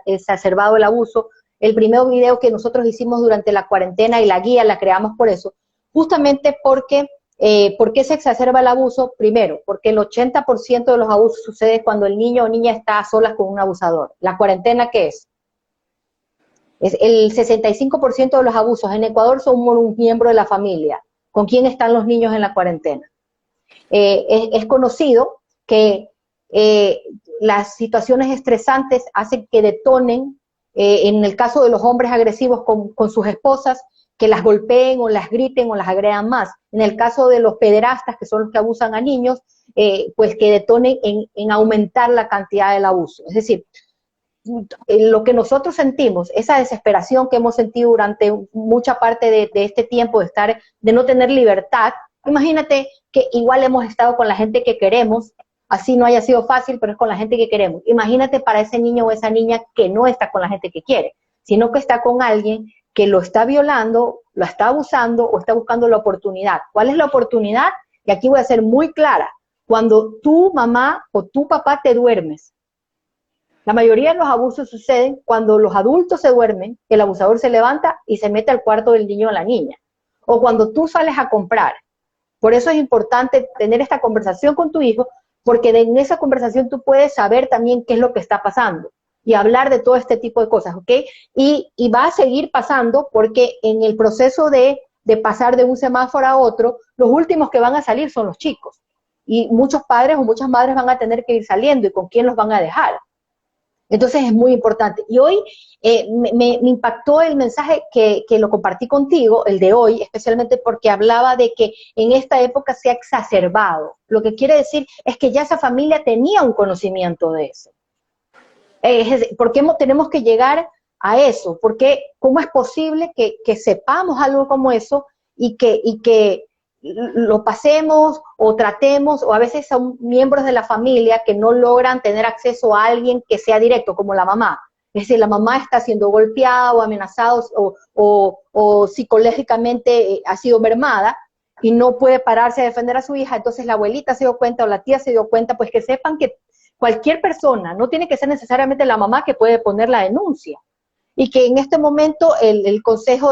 [SPEAKER 2] exacerbado el abuso. El primer video que nosotros hicimos durante la cuarentena y la guía la creamos por eso, justamente porque, ¿por qué se exacerba el abuso? Primero, porque el 80% de los abusos sucede cuando el niño o niña está a solas con un abusador. ¿La cuarentena qué es? El 65% de los abusos en Ecuador son un miembro de la familia. ¿Con quién están los niños en la cuarentena? Es conocido que las situaciones estresantes hacen que detonen, en el caso de los hombres agresivos con sus esposas, que las golpeen o las griten o las agredan más. En el caso de los pederastas, que son los que abusan a niños, pues que detonen en aumentar la cantidad del abuso. Es decir, lo que nosotros sentimos, esa desesperación que hemos sentido durante mucha parte de este tiempo de no tener libertad, imagínate que igual hemos estado con la gente que queremos, así no haya sido fácil, pero es con la gente que queremos. Imagínate para ese niño o esa niña que no está con la gente que quiere, sino que está con alguien que lo está violando, lo está abusando o está buscando la oportunidad. ¿Cuál es la oportunidad? Y aquí voy a ser muy clara. Cuando tu mamá o tu papá te duermes, la mayoría de los abusos suceden cuando los adultos se duermen, el abusador se levanta y se mete al cuarto del niño o la niña. O cuando tú sales a comprar. Por eso es importante tener esta conversación con tu hijo, porque en esa conversación tú puedes saber también qué es lo que está pasando y hablar de todo este tipo de cosas, ¿ok? Y va a seguir pasando, porque en el proceso de pasar de un semáforo a otro, los últimos que van a salir son los chicos. Y muchos padres o muchas madres van a tener que ir saliendo, ¿y con quién los van a dejar? Entonces es muy importante. Y hoy me impactó el mensaje que lo compartí contigo, el de hoy, especialmente porque hablaba de que en esta época se ha exacerbado. Lo que quiere decir es que ya esa familia tenía un conocimiento de eso. ¿Por qué tenemos que llegar a eso? Porque ¿cómo es posible que sepamos algo como eso y que lo pasemos o tratemos, o a veces son miembros de la familia que no logran tener acceso a alguien que sea directo, como la mamá? Es decir, la mamá está siendo golpeada o amenazada o psicológicamente ha sido mermada y no puede pararse a defender a su hija, entonces la abuelita se dio cuenta o la tía se dio cuenta, pues que sepan que cualquier persona, no tiene que ser necesariamente la mamá, que puede poner la denuncia. Y que en este momento el Consejo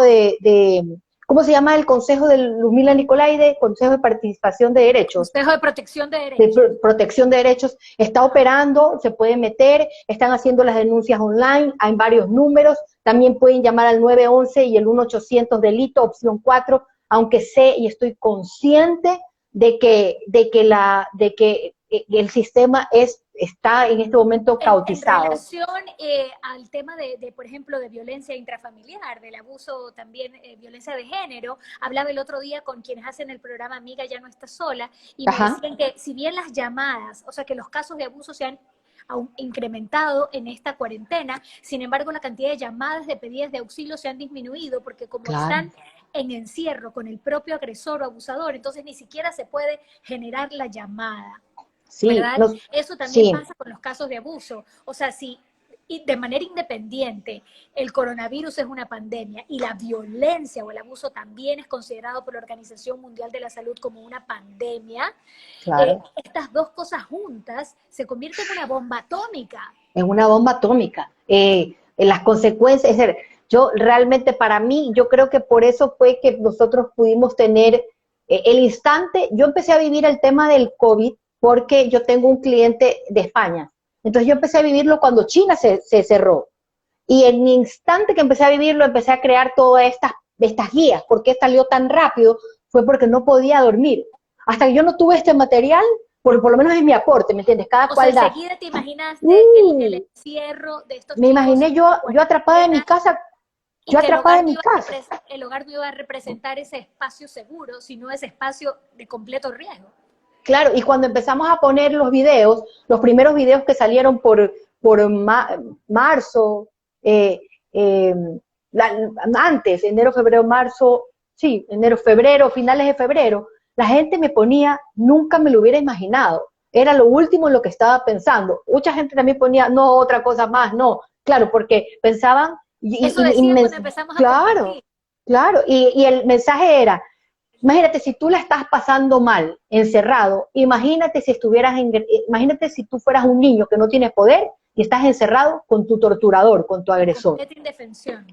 [SPEAKER 2] ¿cómo se llama? El Consejo de Luzmila Nicolaide, Consejo de Participación de Derechos,
[SPEAKER 1] Consejo de Protección de
[SPEAKER 2] de
[SPEAKER 1] Derechos.
[SPEAKER 2] protección de derechos, está operando, se puede meter, están haciendo las denuncias online, hay varios números, también pueden llamar al 911 y el 1-800 delito, opción 4, aunque sé y estoy consciente de que el sistema está en este momento
[SPEAKER 1] En
[SPEAKER 2] caotizado.
[SPEAKER 1] relación al tema por ejemplo, de violencia intrafamiliar, del abuso también, violencia de género, hablaba el otro día con quienes hacen el programa Amiga Ya No Está Sola, y me
[SPEAKER 2] Ajá.
[SPEAKER 1] decían que si bien las llamadas, o sea, que los casos de abuso se han incrementado en esta cuarentena. Sin embargo, la cantidad de llamadas de pedidas de auxilio se han disminuido porque como
[SPEAKER 2] Claro.
[SPEAKER 1] están en encierro con el propio agresor o abusador, entonces ni siquiera se puede generar la llamada,
[SPEAKER 2] Sí,
[SPEAKER 1] ¿verdad?
[SPEAKER 2] nos,
[SPEAKER 1] Eso también
[SPEAKER 2] sí,
[SPEAKER 1] pasa con los casos de abuso. O sea, si y de manera independiente el coronavirus es una pandemia y la violencia o el abuso también es considerado por la Organización Mundial de la Salud como una pandemia,
[SPEAKER 2] claro.
[SPEAKER 1] estas dos cosas juntas se convierten en una bomba atómica.
[SPEAKER 2] Es una bomba atómica. En las consecuencias, es decir, yo realmente para mí, yo creo que por eso fue que nosotros pudimos tener el instante, yo empecé a vivir el tema del COVID porque yo tengo un cliente de España. Entonces yo empecé a vivirlo cuando China se cerró. Y en el instante que empecé a vivirlo, empecé a crear todas estas guías. ¿Por qué salió tan rápido? Fue porque no podía dormir. Hasta que yo no tuve este material, por lo menos es mi aporte, ¿me entiendes? Cada
[SPEAKER 1] O sea,
[SPEAKER 2] cual da.
[SPEAKER 1] enseguida te imaginaste el encierro de estos
[SPEAKER 2] Me
[SPEAKER 1] chicos
[SPEAKER 2] imaginé yo atrapada en mi casa,
[SPEAKER 1] y
[SPEAKER 2] yo
[SPEAKER 1] que
[SPEAKER 2] atrapada en mi casa.
[SPEAKER 1] el hogar no iba a representar ese espacio seguro, sino ese espacio de completo riesgo.
[SPEAKER 2] Claro, y cuando empezamos a poner los videos, los primeros videos que salieron marzo, eh, eh, antes, enero, febrero, marzo, sí, enero, febrero, finales de febrero, la gente me ponía, nunca me lo hubiera imaginado. Era lo último en lo que estaba pensando. Mucha gente también ponía, no, otra cosa más, no. Claro, porque pensaban,
[SPEAKER 1] Eso decía cuando empezamos a
[SPEAKER 2] claro,
[SPEAKER 1] compartir.
[SPEAKER 2] claro, y el mensaje era, imagínate si tú la estás pasando mal, encerrado, imagínate si tú fueras un niño que no tienes poder y estás encerrado con tu torturador, con tu agresor.
[SPEAKER 1] Completa indefensión.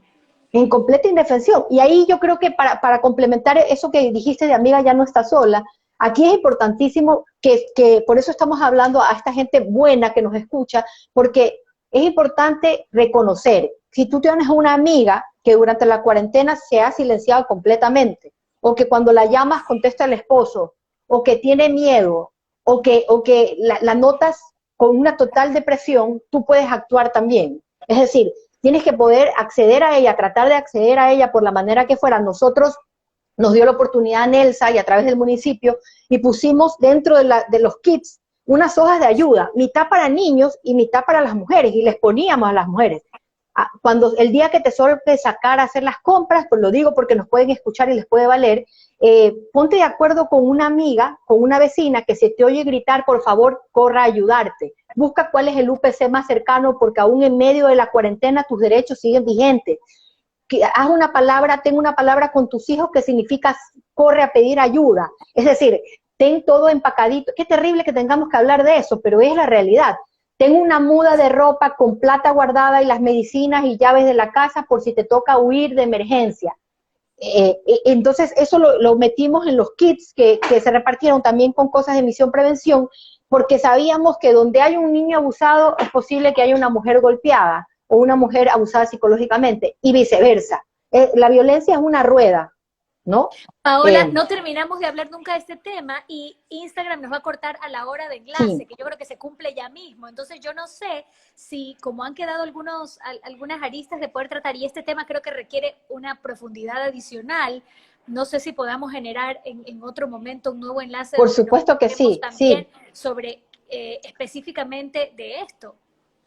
[SPEAKER 2] En completa indefensión. Y ahí yo creo que para complementar eso que dijiste de amiga ya no está sola, aquí es importantísimo que por eso estamos hablando a esta gente buena que nos escucha, porque es importante reconocer, si tú tienes una amiga que durante la cuarentena se ha silenciado completamente, o que cuando la llamas contesta el esposo, o que tiene miedo, o que la notas con una total depresión, tú puedes actuar también. Es decir, tienes que poder acceder a ella, tratar de acceder a ella por la manera que fuera. Nosotros nos dio la oportunidad a Nelsa y a través del municipio y pusimos dentro de los kits unas hojas de ayuda, mitad para niños y mitad para las mujeres, y les poníamos a las mujeres. Cuando el día que te suelte sacar a hacer las compras, pues lo digo porque nos pueden escuchar y les puede valer, ponte de acuerdo con una amiga, con una vecina que se te oye gritar, por favor, corra a ayudarte. Busca cuál es el UPC más cercano porque aún en medio de la cuarentena tus derechos siguen vigentes. Haz una palabra, ten una palabra con tus hijos que significa corre a pedir ayuda. Es decir, ten todo empacadito. Qué terrible que tengamos que hablar de eso, pero es la realidad. Ten una muda de ropa con plata guardada y las medicinas y llaves de la casa por si te toca huir de emergencia. Entonces eso lo metimos en los kits que se repartieron también con cosas de misión prevención, porque sabíamos que donde hay un niño abusado es posible que haya una mujer golpeada o una mujer abusada psicológicamente y viceversa. La violencia es una rueda, ¿no?
[SPEAKER 1] Paola, no terminamos de hablar nunca de este tema y Instagram nos va a cortar a la hora de enlace,
[SPEAKER 2] Sí.
[SPEAKER 1] que yo creo que se cumple ya mismo. Entonces yo no sé si, como han quedado algunas aristas de poder tratar, y este tema creo que requiere una profundidad adicional, no sé si podamos generar en otro momento un nuevo enlace.
[SPEAKER 2] Por supuesto que sí,
[SPEAKER 1] también
[SPEAKER 2] sí.
[SPEAKER 1] sobre específicamente de esto.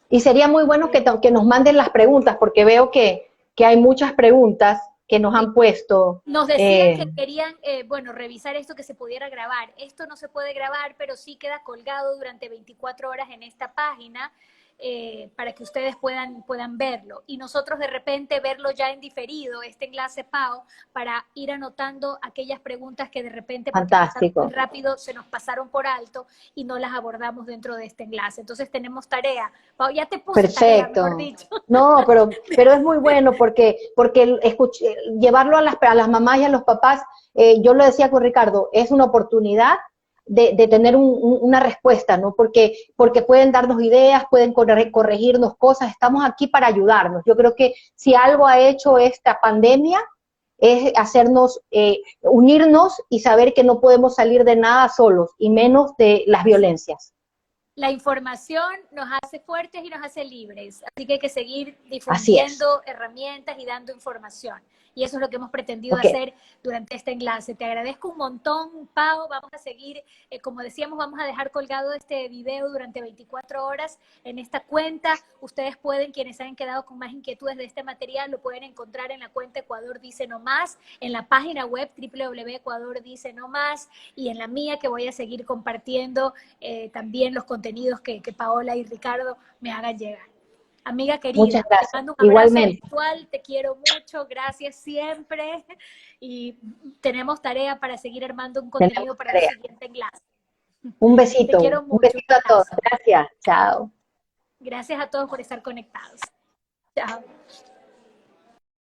[SPEAKER 2] Y sería muy bueno que nos manden las preguntas, porque veo que hay muchas preguntas que nos han puesto.
[SPEAKER 1] Nos decían que querían, revisar esto que se pudiera grabar. Esto no se puede grabar, pero sí queda colgado durante 24 horas en esta página para que ustedes puedan verlo. Y nosotros de repente verlo ya en diferido, este enlace PAO, para ir anotando aquellas preguntas que de repente
[SPEAKER 2] Fantástico.
[SPEAKER 1] muy rápido se nos pasaron por alto y no las abordamos dentro de este enlace. Entonces tenemos tarea. Pau, ya te puse
[SPEAKER 2] perfecto.
[SPEAKER 1] Tarea, mejor dicho.
[SPEAKER 2] No, pero es muy bueno porque llevarlo a las mamás y a los papás, yo lo decía con Ricardo, es una oportunidad de tener una respuesta, ¿no? Porque pueden darnos ideas, pueden corregirnos cosas, estamos aquí para ayudarnos. Yo creo que si algo ha hecho esta pandemia es hacernos, unirnos y saber que no podemos salir de nada solos, y menos de las violencias.
[SPEAKER 1] La información nos hace fuertes y nos hace libres, así que hay que seguir
[SPEAKER 2] Así es.
[SPEAKER 1] difundiendo herramientas y dando información. Y eso es lo que hemos pretendido
[SPEAKER 2] Ok,
[SPEAKER 1] hacer durante este enlace. Te agradezco un montón, Pau. Vamos a seguir, como decíamos, vamos a dejar colgado este video durante 24 horas en esta cuenta. Ustedes pueden, quienes hayan quedado con más inquietudes de este material, lo pueden encontrar en la cuenta Ecuador Dice No Más, en la página web www.ecuadordicenomás y en la mía, que voy a seguir compartiendo también los contenidos que Paola y Ricardo me hagan llegar. Amiga
[SPEAKER 2] muchas
[SPEAKER 1] querida, te
[SPEAKER 2] gracias.
[SPEAKER 1] mando un abrazo
[SPEAKER 2] Igualmente,
[SPEAKER 1] virtual, te quiero mucho, gracias siempre y tenemos tarea para seguir armando un
[SPEAKER 2] tenemos
[SPEAKER 1] contenido para un
[SPEAKER 2] tarea.
[SPEAKER 1] siguiente enlace. Te quiero
[SPEAKER 2] Un
[SPEAKER 1] mucho, un
[SPEAKER 2] besito a todos.
[SPEAKER 1] abrazo.
[SPEAKER 2] Gracias. Chao.
[SPEAKER 1] Gracias a todos por estar conectados. Chao.